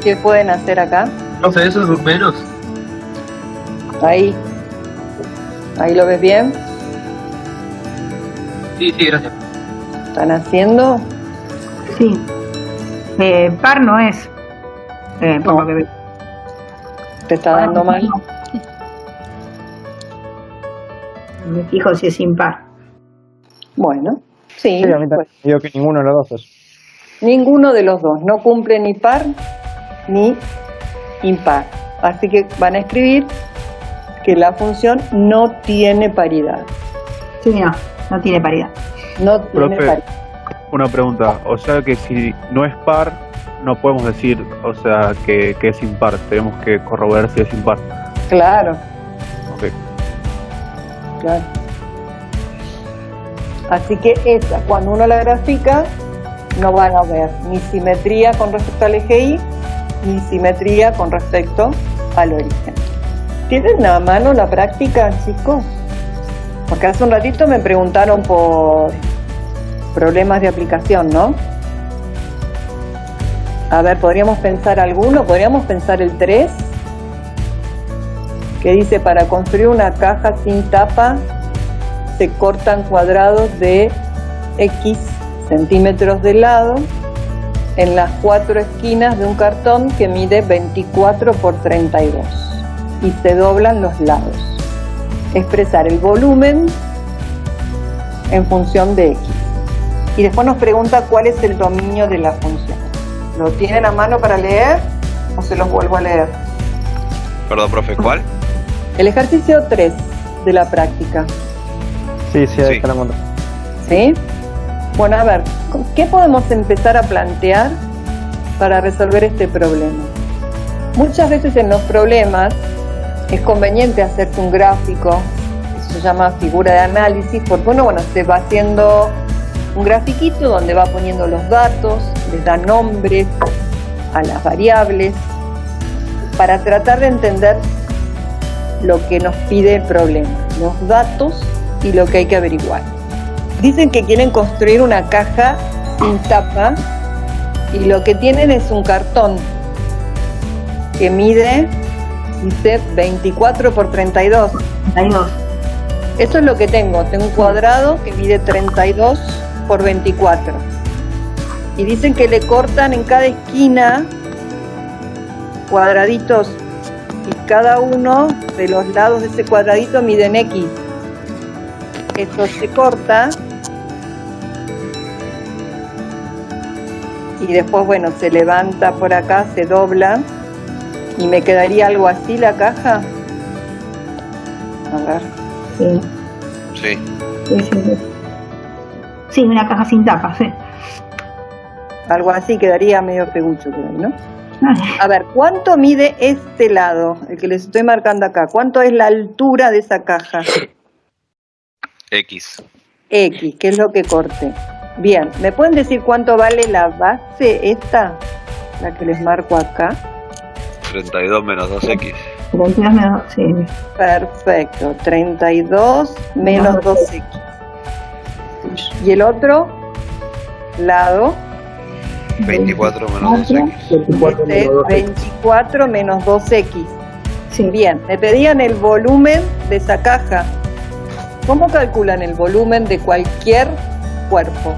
¿qué pueden hacer acá? No sé, eso es menos. Ahí. ¿Ahí lo ves bien? Sí, gracias. ¿Están haciendo? Sí. Par no es. Por No. lo que veo. ¿Te está dando mal? Me fijo si es impar. Bueno, sí. Sí, a mí también. Digo que ninguno de los dos es. Ninguno de los dos. No cumple ni par ni impar. Así que van a escribir que la función no tiene paridad. Sí, no tiene paridad. No tiene Profe, paridad. una pregunta. O sea que si no es par, no podemos decir, o sea, que es impar. Tenemos que corroborar si es impar. Claro, Ok. claro. Así que esta, cuando uno la grafica, no van a ver ni simetría con respecto al eje Y, ni simetría con respecto al origen. ¿Tienen a mano la práctica, chicos? Porque hace un ratito me preguntaron por problemas de aplicación, ¿no? A ver, ¿podríamos pensar alguno? ¿Podríamos pensar el 3? Que dice, para construir una caja sin tapa, se cortan cuadrados de X centímetros de lado en las 4 esquinas de un cartón que mide 24 por 32 y se doblan los lados. Expresar el volumen en función de X. Y después nos pregunta cuál es el dominio de la función. ¿Lo tienen a mano para leer o se los vuelvo a leer? Perdón, profe, ¿cuál? El ejercicio 3 de la práctica. Sí, ahí Sí. está la monta. ¿Sí? Bueno, a ver, ¿qué podemos empezar a plantear para resolver este problema? Muchas veces en los problemas es conveniente hacerse un gráfico, eso se llama figura de análisis, porque uno, se va haciendo un grafiquito donde va poniendo los datos, les da nombres a las variables, para tratar de entender lo que nos pide el problema, los datos y lo que hay que averiguar. Dicen que quieren construir una caja sin tapa y lo que tienen es un cartón que mide, dice, 24 por 32. 32. Eso es lo que tengo. Tengo un cuadrado que mide 32 por 24. Y dicen que le cortan en cada esquina cuadraditos y cada uno de los lados de ese cuadradito miden X. Esto se corta y después, se levanta por acá, se dobla y me quedaría algo así la caja. A ver. Sí. Sí. Sí, una caja sin tapa, sí. Algo así, quedaría medio pegucho por ahí, ¿no? A ver, ¿cuánto mide este lado, el que les estoy marcando acá? ¿Cuánto es la altura de esa caja? X. X, que es lo que corté. Bien, ¿me pueden decir cuánto vale la base esta? La que les marco acá. 32 menos 2X. 32 menos, sí. Perfecto, 32 menos 2X. ¿Y el otro lado? 24 menos 2X. Este es 24 menos 2X. Bien, me pedían el volumen de esa caja. ¿Cómo calculan el volumen de cualquier cuerpo?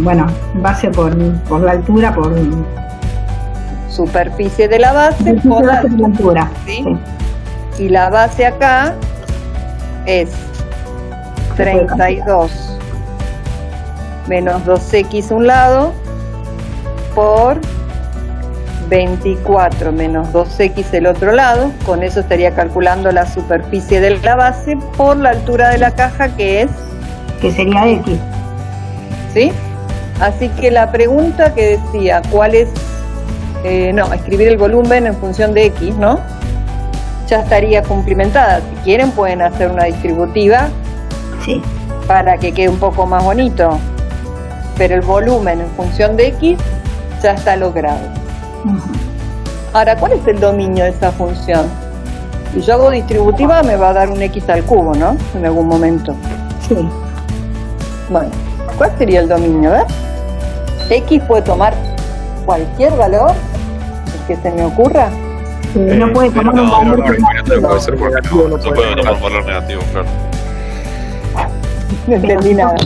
Bueno, base por la altura, por superficie de la base por la altura. ¿Sí? Y la base acá es 32 menos 2x un lado por 24 menos 2x el otro lado. Con eso estaría calculando la superficie de la base por la altura de la caja, que sería x. ¿Sí? Así que la pregunta que decía, ¿cuál es? Escribir el volumen en función de x, ¿no? Ya estaría cumplimentada. Si quieren pueden hacer una distributiva, sí, para que quede un poco más bonito. Pero el volumen en función de x ya está logrado. Ahora, ¿cuál es el dominio de esa función? Si yo hago distributiva me va a dar un x al cubo, ¿no? En algún momento. Sí. Bueno, ¿cuál sería el dominio? A ver. X puede tomar cualquier valor que se me ocurra. No puede tomar un valor No puede ser porque no puede tomar un valor negativo, claro. No entendí nada.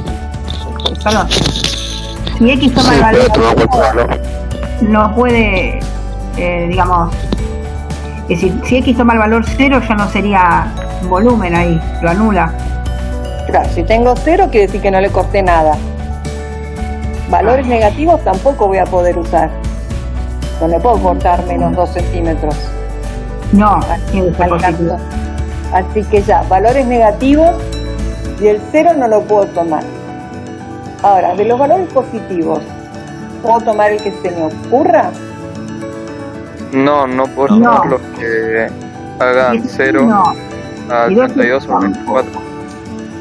Perdón. Si x toma el valor, no puede, digamos, que si x toma el valor 0 ya no sería volumen ahí, lo anula. Claro, si tengo 0 quiere decir que no le corté nada. Valores negativos tampoco voy a poder usar. No le puedo cortar menos 2 centímetros. No, así que ya, valores negativos y el 0 no lo puedo tomar. Ahora, de los valores positivos, ¿puedo tomar el que se me ocurra? No puedo tomar los que hagan 0 a 32 o 24.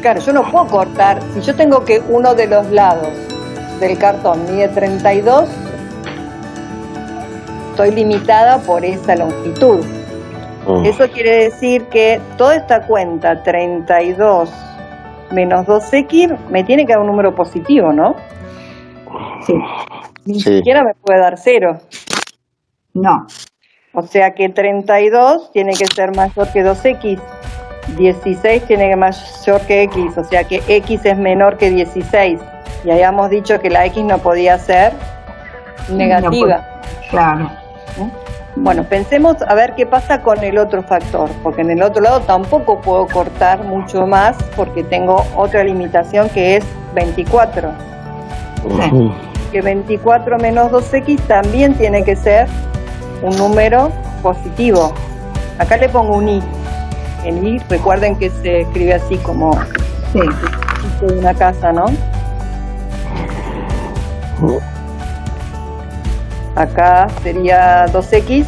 Claro, yo no puedo cortar. Si yo tengo que uno de los lados del cartón mide 32, estoy limitada por esa longitud. Eso quiere decir que toda esta cuenta 32 menos 2x me tiene que dar un número positivo, ¿no? Sí. Ni siquiera me puede dar 0. No. O sea que 32 tiene que ser mayor que 2x. 16 tiene que ser mayor que x. O sea que x es menor que 16. Y habíamos dicho que la x no podía ser negativa. No, claro. Bueno, pensemos a ver qué pasa con el otro factor, porque en el otro lado tampoco puedo cortar mucho más porque tengo otra limitación que es 24. Sí. Que 24 menos 2x también tiene que ser un número positivo. Acá le pongo un i. El i, recuerden que se escribe así como de una casa, ¿no? Acá sería 2x,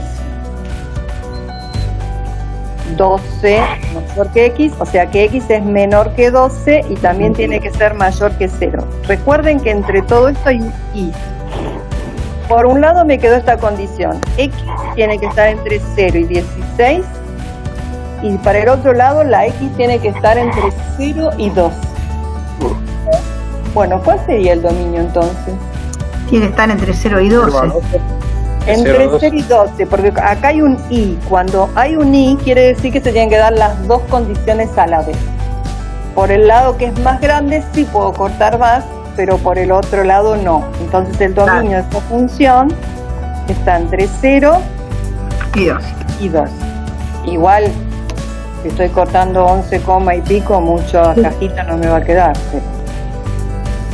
12 mayor que x, o sea que x es menor que 12 y también tiene que ser mayor que 0. Recuerden que entre todo esto hay un i. Por un lado me quedó esta condición, x tiene que estar entre 0 y 16, y para el otro lado la x tiene que estar entre 0 y 2. Bueno, ¿cuál sería el dominio entonces? Tiene que estar entre 0 y 12. Entre 0 y 12, porque acá hay un i. Cuando hay un i, quiere decir que se tienen que dar las dos condiciones a la vez. Por el lado que es más grande, sí puedo cortar más, pero por el otro lado no. Entonces el dominio de esta función está entre 0 y 2. Igual, si estoy cortando 11, y pico, mucha cajita no me va a quedar.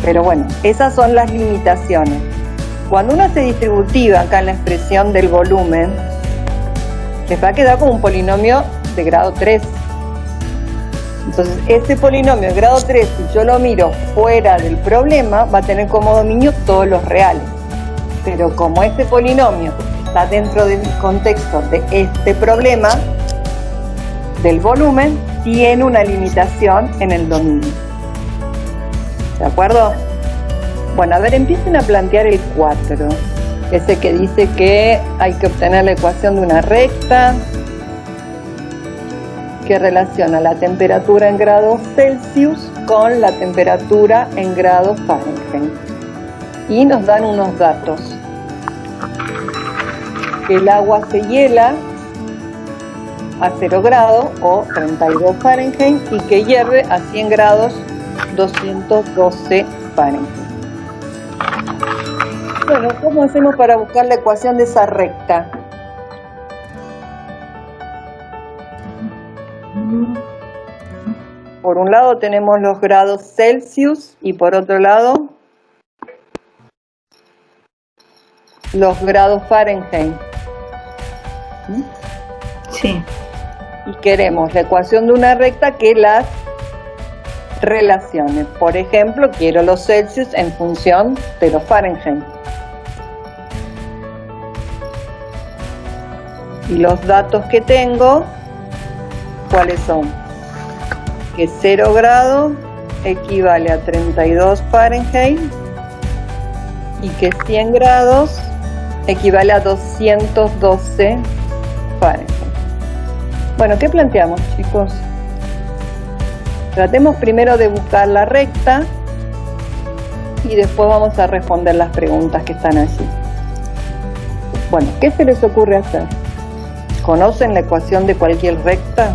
Pero bueno, esas son las limitaciones. Cuando uno hace distributiva acá en la expresión del volumen, les va a quedar como un polinomio de grado 3. Entonces, este polinomio de grado 3, si yo lo miro fuera del problema, va a tener como dominio todos los reales. Pero como este polinomio está dentro del contexto de este problema, del volumen, tiene una limitación en el dominio. ¿De acuerdo? Bueno, a ver, empiecen a plantear el 4. Ese que dice que hay que obtener la ecuación de una recta que relaciona la temperatura en grados Celsius con la temperatura en grados Fahrenheit. Y nos dan unos datos. Que el agua se hiela a 0 grados o 32 Fahrenheit y que hierve a 100 grados 212 Fahrenheit. Bueno, ¿cómo hacemos para buscar la ecuación de esa recta? Por un lado tenemos los grados Celsius y por otro lado los grados Fahrenheit. Sí. Y queremos la ecuación de una recta que las relacione. Por ejemplo, quiero los Celsius en función de los Fahrenheit. Y los datos que tengo, ¿cuáles son? Que 0 grados equivale a 32 Fahrenheit y que 100 grados equivale a 212 Fahrenheit. Bueno, ¿qué planteamos, chicos? Tratemos primero de buscar la recta y después vamos a responder las preguntas que están allí. Bueno, ¿qué se les ocurre hacer? ¿Conocen la ecuación de cualquier recta?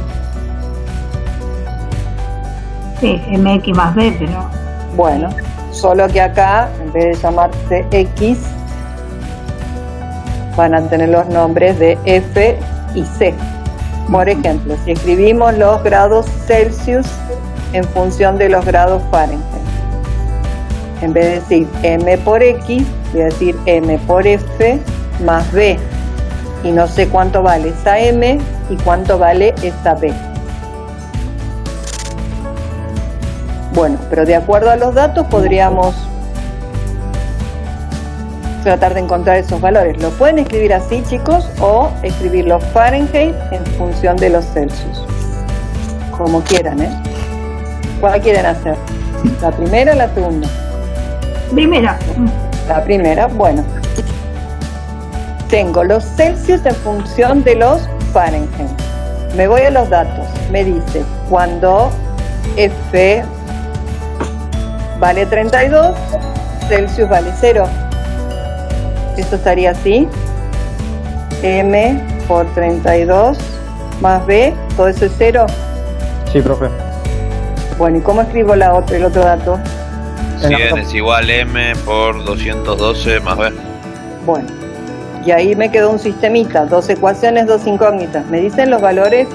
Sí, mx más b, pero... Bueno, solo que acá, en vez de llamarse x, van a tener los nombres de f y c. Por ejemplo, si escribimos los grados Celsius en función de los grados Fahrenheit, en vez de decir m por x, voy a decir m por f más b. Y no sé cuánto vale esa m y cuánto vale esa b. Bueno, pero de acuerdo a los datos podríamos tratar de encontrar esos valores. Lo pueden escribir así, chicos, o escribir los Fahrenheit en función de los Celsius. Como quieran, ¿eh? ¿Cuál quieren hacer? ¿La primera o la segunda? Primera. La primera, bueno. Tengo los Celsius en función de los Fahrenheit. Me voy a los datos. Me dice, cuando F vale 32, Celsius vale 0. Esto estaría así. M por 32 más B, todo eso es 0. Sí, profe. Bueno, ¿y cómo escribo el otro dato? 100 es igual M por 212 más B. Bueno, y ahí me quedó un sistemita, 2 ecuaciones, 2 incógnitas. ¿Me dicen los valores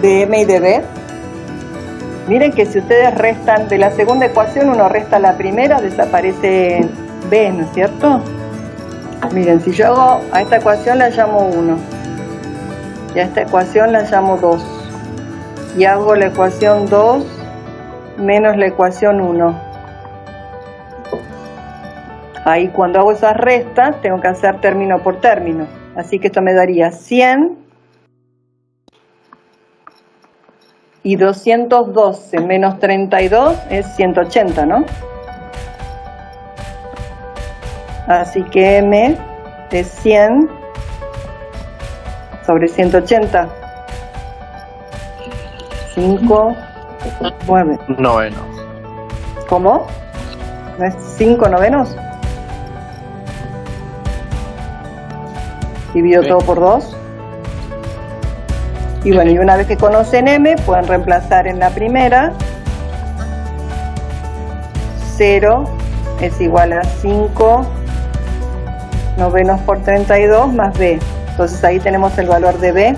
de M y de B? Miren que si ustedes restan de la segunda ecuación, uno resta la primera, desaparece B, ¿no es cierto? Miren, si yo hago a esta ecuación la llamo 1 y a esta ecuación la llamo 2 y hago la ecuación 2 menos la ecuación 1. Ahí cuando hago esas restas tengo que hacer término por término, así que esto me daría 100 y 212 menos 32 es 180, ¿no? Así que M es 100 sobre 180. 5, 9. Noveno. ¿Cómo? ¿No es 5 novenos? Divido todo por 2. Y bueno, y una vez que conocen M, pueden reemplazar en la primera. 0 es igual a 5 novenos por 32 más B. Entonces ahí tenemos el valor de B.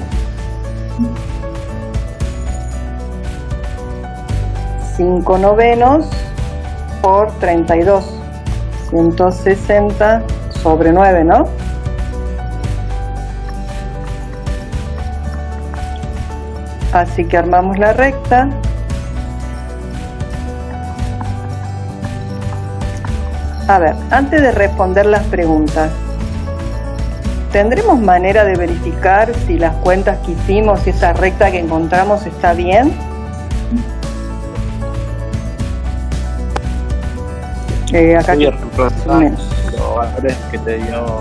5 novenos por 32. 160 sobre 9, ¿no? Así que armamos la recta. A ver, antes de responder las preguntas, ¿tendremos manera de verificar si las cuentas que hicimos, si esa recta que encontramos está bien? Acá Sí, menos. los valores que te dio.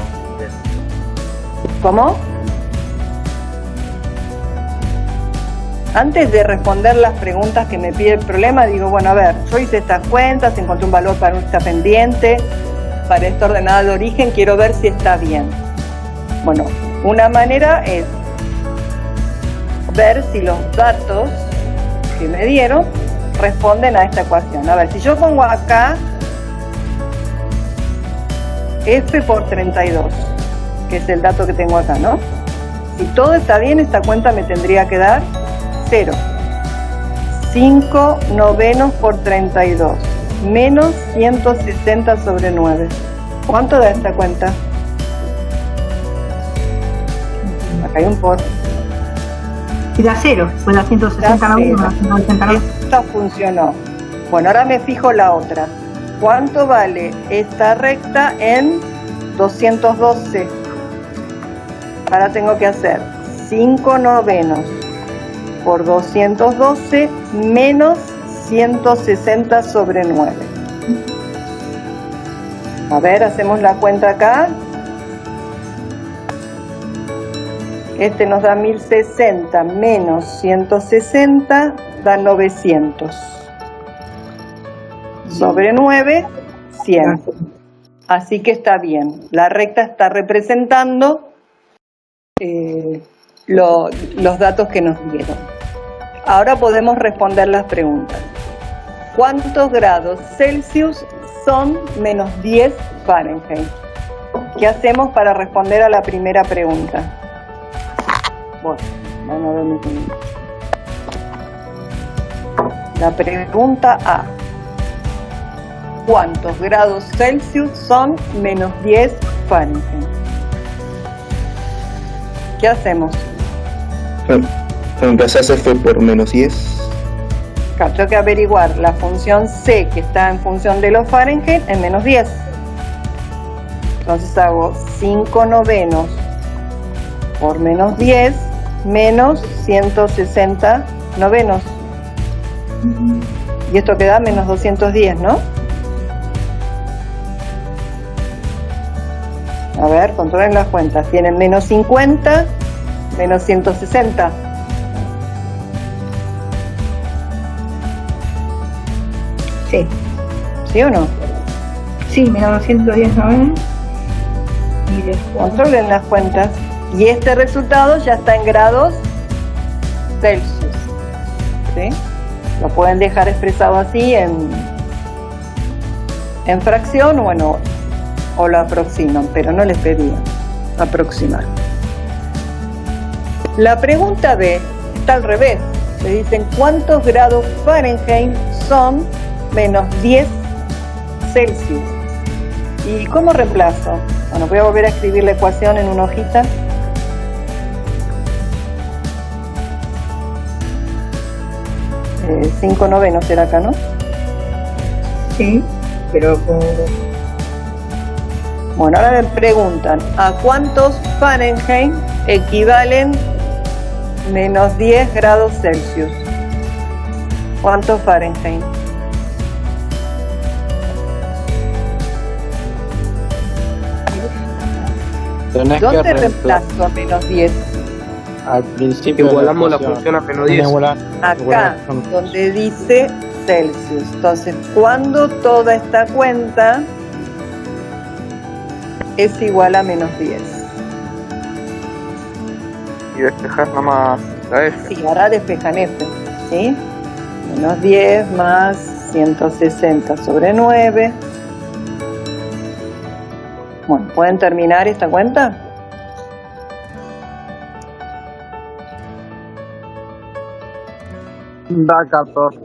¿Cómo? Antes de responder las preguntas que me pide el problema, digo, bueno, a ver, yo hice estas cuentas, encontré un valor para esta pendiente, para esta ordenada de origen, quiero ver si está bien. Bueno, una manera es ver si los datos que me dieron responden a esta ecuación. A ver, si yo pongo acá F por 32, que es el dato que tengo acá, ¿no? Si todo está bien, esta cuenta me tendría que dar 0. 5 novenos por 32, menos 160 sobre 9. ¿Cuánto da esta cuenta? Acá hay un por. Y da 0, pues la 160 novenos, 169. Esta funcionó. Bueno, ahora me fijo la otra. ¿Cuánto vale esta recta en 212? Ahora tengo que hacer 5 novenos por 212 menos 160 sobre 9. A ver, hacemos la cuenta acá. Este nos da 1060 menos 160 da 900. Sobre 9, 100. Así que está bien. La recta está representando los datos que nos dieron. Ahora podemos responder las preguntas. ¿Cuántos grados Celsius son menos 10 Fahrenheit? ¿Qué hacemos para responder a la primera pregunta? Bueno, vamos a ver mi pregunta. La pregunta A. ¿Cuántos grados Celsius son menos 10 Fahrenheit? ¿Qué hacemos? Reemplazás F por menos 10. Acá tengo que averiguar la función C, que está en función de los Fahrenheit, en menos 10. Entonces hago 5 novenos por menos 10 menos 160 novenos. Y esto queda menos 210, ¿no? A ver, controlen las cuentas. Tienen menos 50, menos 160. Sí. ¿Sí o no? Sí, menos 210 novenos. Y después... Controlen las cuentas. Y este resultado ya está en grados Celsius. ¿Sí? Lo pueden dejar expresado así en fracción, bueno, o lo aproximan, pero no les pedía aproximar. La pregunta B está al revés. Le dicen ¿cuántos grados Fahrenheit son menos 10 Celsius? ¿Y cómo reemplazo? Bueno, voy a volver a escribir la ecuación en una hojita. Eh, 5 novenos será acá, ¿no? Sí, pero con... Bueno, ahora me preguntan, ¿a cuántos Fahrenheit equivalen menos 10 grados Celsius? ¿Cuántos Fahrenheit? ¿Dónde reemplazo a menos 10? Al principio igualamos la función a menos 10. Acá, donde dice Celsius. Entonces, cuando toda esta cuenta es igual a menos 10. Y despejar nomás la F. Sí, ahora despejan F, ¿sí? Menos 10 más 160 sobre 9. Bueno, ¿pueden terminar esta cuenta? Da 14.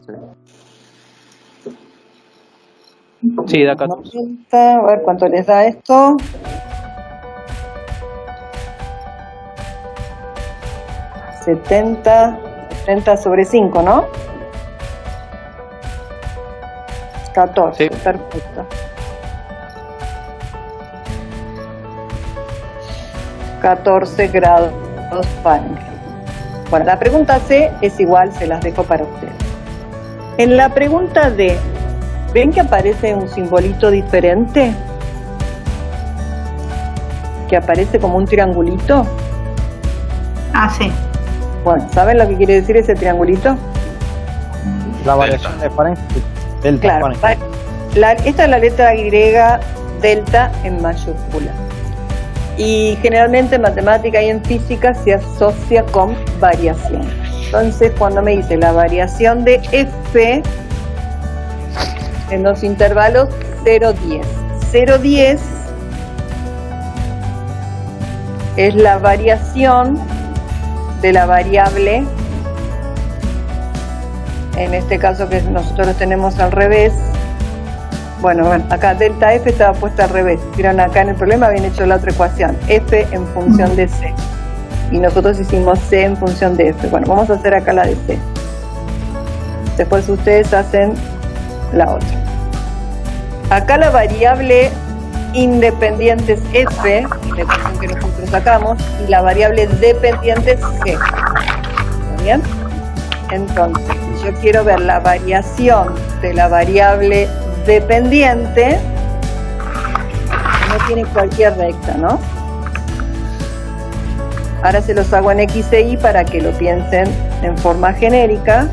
Sí, da 14. A ver cuánto les da esto. ¿70 sobre 5, ¿no? 14, sí. Perfecto. 14 grados Fahrenheit. Bueno, la pregunta C es igual, se las dejo para ustedes. En la pregunta D, ¿ven que aparece un simbolito diferente? Que aparece como un triangulito. Ah, sí. Bueno, ¿saben lo que quiere decir ese triangulito? La variación de Fahrenheit. Delta Claro, Fahrenheit. esta es la letra Y delta en mayúscula. Y generalmente en matemática y en física se asocia con variación. Entonces, cuando me dice la variación de F, en los intervalos 0, 10. 0, 10 es la variación de la variable, en este caso que nosotros lo tenemos al revés. Bueno, acá delta f estaba puesta al revés. Vieron acá en el problema habían hecho la otra ecuación, f en función de c. Y nosotros hicimos c en función de f. Bueno, vamos a hacer acá la de c. Después ustedes hacen la otra. Acá la variable independiente es f, la ecuación que nosotros sacamos, y la variable dependiente es c. ¿Está bien? Entonces, yo quiero ver la variación de la variable dependiente, no tiene cualquier recta, ¿no? Ahora se los hago en x e y para que lo piensen en forma genérica.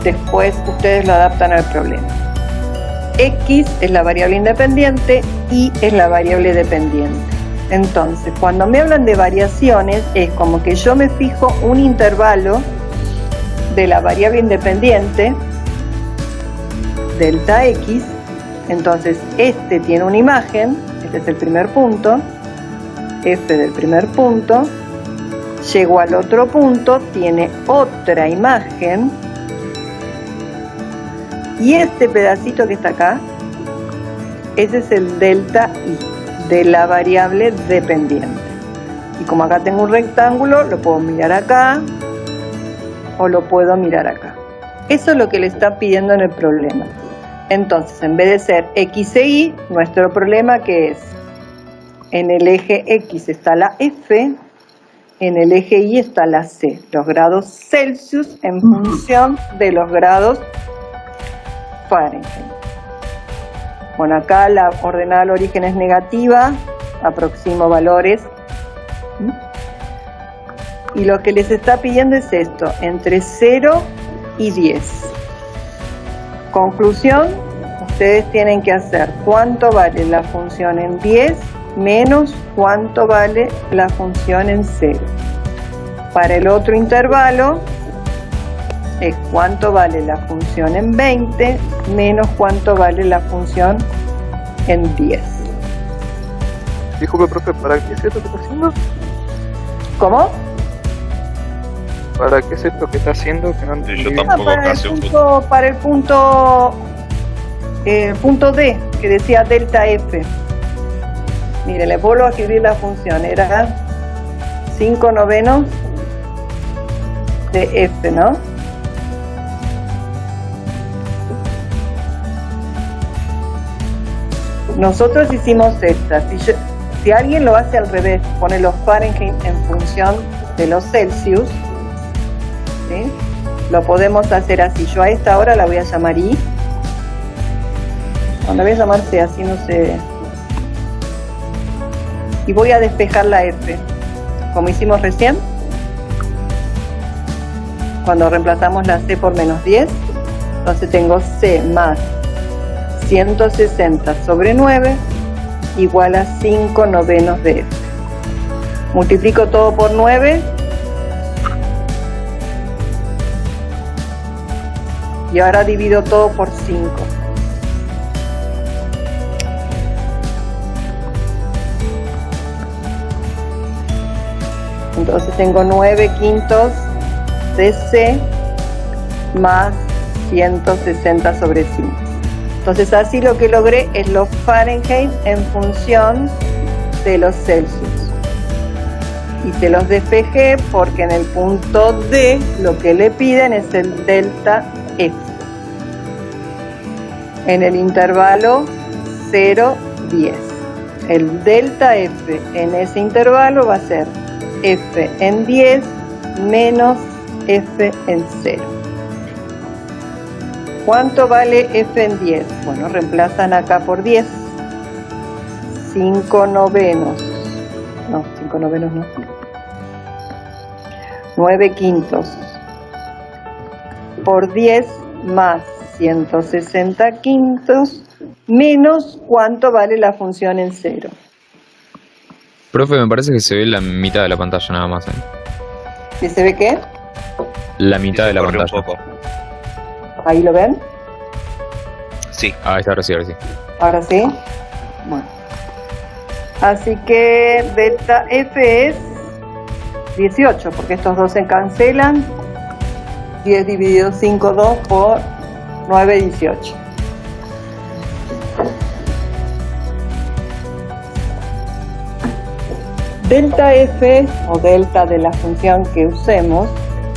Después ustedes lo adaptan al problema. X es la variable independiente, y es la variable dependiente. Entonces, cuando me hablan de variaciones, es como que yo me fijo un intervalo de la variable independiente, delta x. Entonces, este tiene una imagen, este es el primer punto, f del primer punto. Llego al otro punto, tiene otra imagen. Y este pedacito que está acá, ese es el delta i de la variable dependiente. Y como acá tengo un rectángulo, lo puedo mirar acá o lo puedo mirar acá. Eso es lo que le está pidiendo en el problema. Entonces, en vez de ser x e y, nuestro problema que es, en el eje x está la f, en el eje y está la c, los grados Celsius en función de los grados Fahrenheit. Bueno, acá la ordenada al origen es negativa, aproximo valores. Y lo que les está pidiendo es esto, entre 0 y 10. Conclusión, ustedes tienen que hacer cuánto vale la función en 10 menos cuánto vale la función en 0. Para el otro intervalo, es cuánto vale la función en 20 menos cuánto vale la función en 10. Disculpe, profe, ¿para qué es esto que está haciendo? ¿Cómo? ¿Para qué es esto que está haciendo? Que no yo tampoco casi un para el punto D, que decía delta f. Mire, le vuelvo a escribir la función, era 5 novenos de f, ¿no? Nosotros hicimos esta. Si alguien lo hace al revés, pone los Fahrenheit en función de los Celsius, ¿sí? Lo podemos hacer así. Yo a esta hora la voy a llamar I. La voy a llamar C, así no sé. Y voy a despejar la F, como hicimos recién, cuando reemplazamos la C por menos 10. Entonces tengo C más 160 sobre 9 igual a 5 novenos de F. Multiplico todo por 9 y ahora divido todo por 5. Entonces tengo 9 quintos de C más 160 sobre 5. Entonces así lo que logré es los Fahrenheit en función de los Celsius. Y se los despejé porque en el punto D lo que le piden es el delta F. En el intervalo 0-10. El delta F en ese intervalo va a ser F en 10 menos F en 0. ¿Cuánto vale F en 10? Bueno, reemplazan acá por 10. 5 novenos. No, 5 novenos no. 9 quintos. Por 10 más 160 quintos menos cuánto vale la función en 0. Profe, me parece que se ve la mitad de la pantalla nada más. ¿Sí se ve qué? La mitad de la pantalla. ¿Ahí lo ven? Sí. Ah, ahora sí, ahora sí. Ahora sí. Bueno. Así que delta F es 18, porque estos dos se cancelan. 10 dividido 5, 2 por 9, 18. Delta F, o delta de la función que usemos,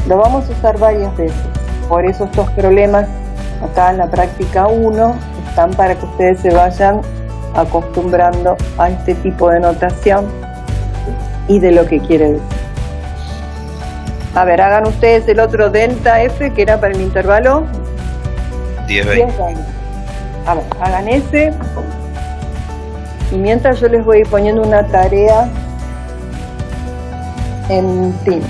lo vamos a usar varias veces. Por eso estos problemas acá en la práctica 1 están para que ustedes se vayan acostumbrando a este tipo de notación y de lo que quiere decir. A ver, hagan ustedes el otro delta F que era para el intervalo 10, 20. 10, 20. A ver, hagan ese. Y mientras yo les voy a ir poniendo una tarea en Teams.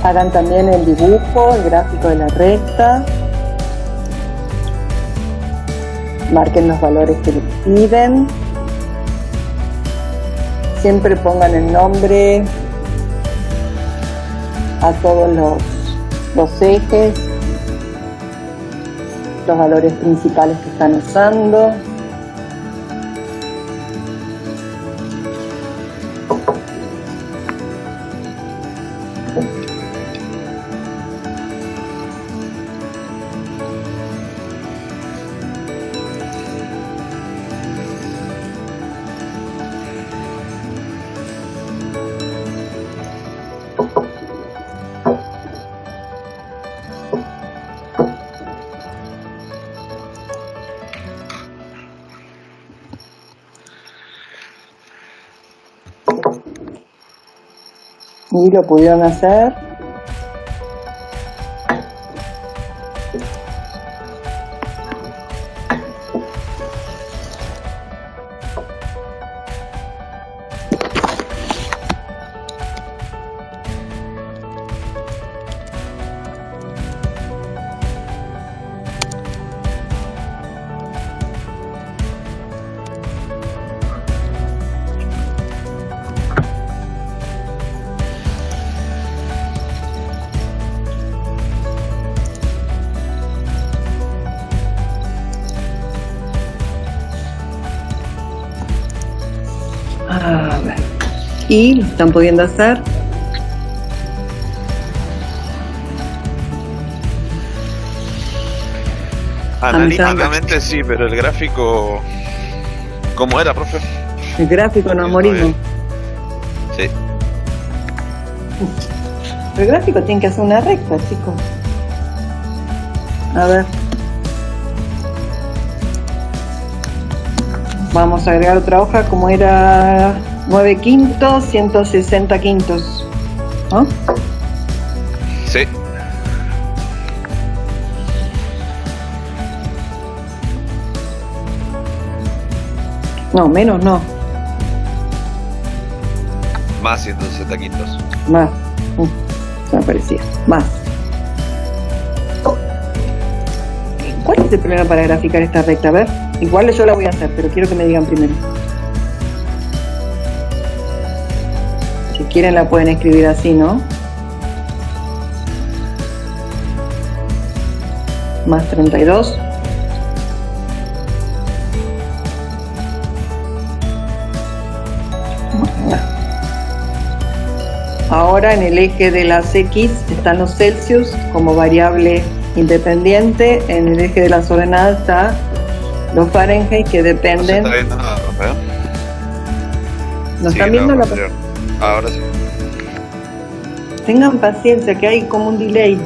Hagan también el dibujo, el gráfico de la recta. Marquen los valores que les piden. Siempre pongan el nombre a todos los ejes, los valores principales que están usando. Y lo pudieron hacer. A ver. ¿Y lo están pudiendo hacer? Analíticamente sí, pero el gráfico... ¿Cómo era, profe? El gráfico no morimos. Sí. El gráfico tiene que hacer una recta, chicos. A ver. Vamos a agregar otra hoja como era 9 quintos, 160 quintos. ¿No? Sí. No, menos no. Más 160 quintos. Más. Se me parecía. Más. ¿Cuál es el problema para graficar esta recta? A ver. Igual yo la voy a hacer, pero quiero que me digan primero. Si quieren la pueden escribir así, ¿no? Más 32. Ahora en el eje de las X están los Celsius como variable independiente. En el eje de las ordenadas está los Fahrenheit que dependen. No se está viendo nada, ¿Nos Sí, están viendo? no, ahora sí. Tengan paciencia, que hay como un delay.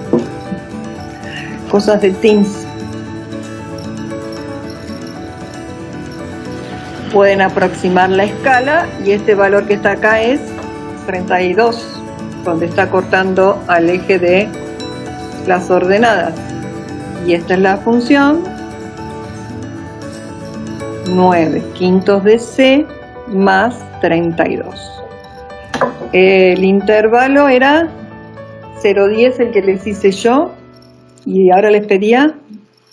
Cosas de Teams. Pueden aproximar la escala y este valor que está acá es 32, donde está cortando al eje de las ordenadas. Y esta es la función 9 quintos de C más 32. El intervalo era 0,10, el que les hice yo, y ahora les pedía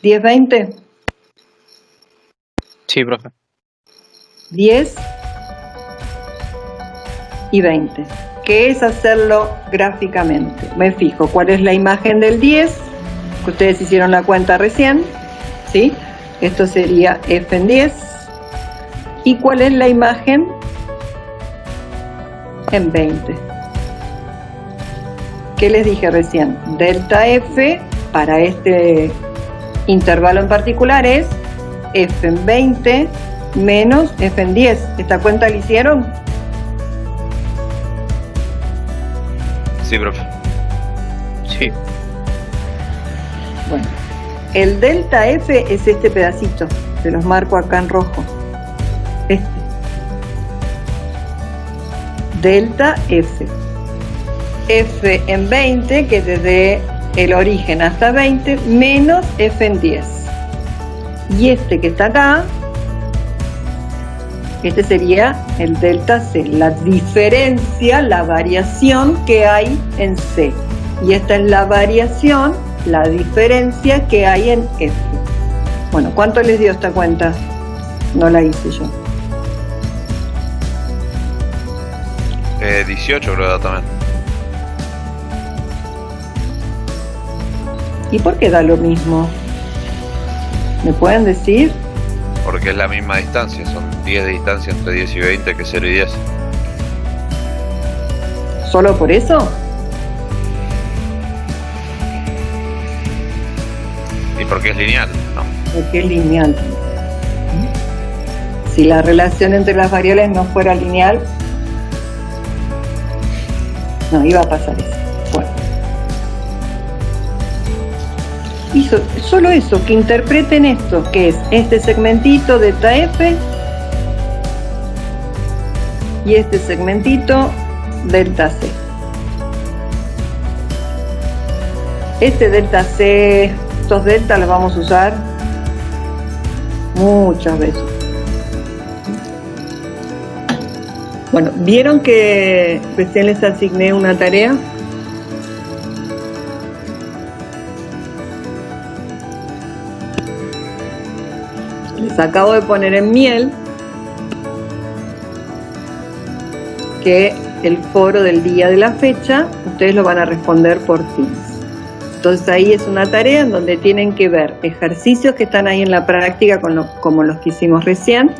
10, 20. Sí, profe. 10 y 20. ¿Qué es hacerlo gráficamente? Me fijo cuál es la imagen del 10, que ustedes hicieron la cuenta recién, ¿sí? Esto sería F en 10. ¿Y cuál es la imagen en 20? ¿Qué les dije recién? Delta F para este intervalo en particular es F en 20 menos F en 10. ¿Esta cuenta la hicieron? Sí, profe. Sí. Bueno, el delta F es este pedacito, se los marco acá en rojo. Este. Delta F. F en 20, que es desde el origen hasta 20, menos F en 10. Y este que está acá, este sería el delta C, la diferencia, la variación que hay en C. Y esta es la variación, la diferencia que hay en F. Bueno, ¿cuánto les dio esta cuenta? No la hice yo. 18 creo también. ¿Y por qué da lo mismo? ¿Me pueden decir? Porque es la misma distancia, son 10 de distancia entre 10 y 20 que 0 y 10. ¿Solo por eso? ¿Y porque es lineal? No. Porque es lineal. Si la relación entre las variables no fuera lineal, no iba a pasar eso. Bueno. Y solo eso, que interpreten esto, que es este segmentito delta F y este segmentito delta C. Este delta C, estos delta los vamos a usar muchas veces. Bueno, ¿vieron que recién les asigné una tarea? Les acabo de poner en miel que el foro del día de la fecha, ustedes lo van a responder por Teams. Entonces ahí es una tarea en donde tienen que ver ejercicios que están ahí en la práctica como los que hicimos recién,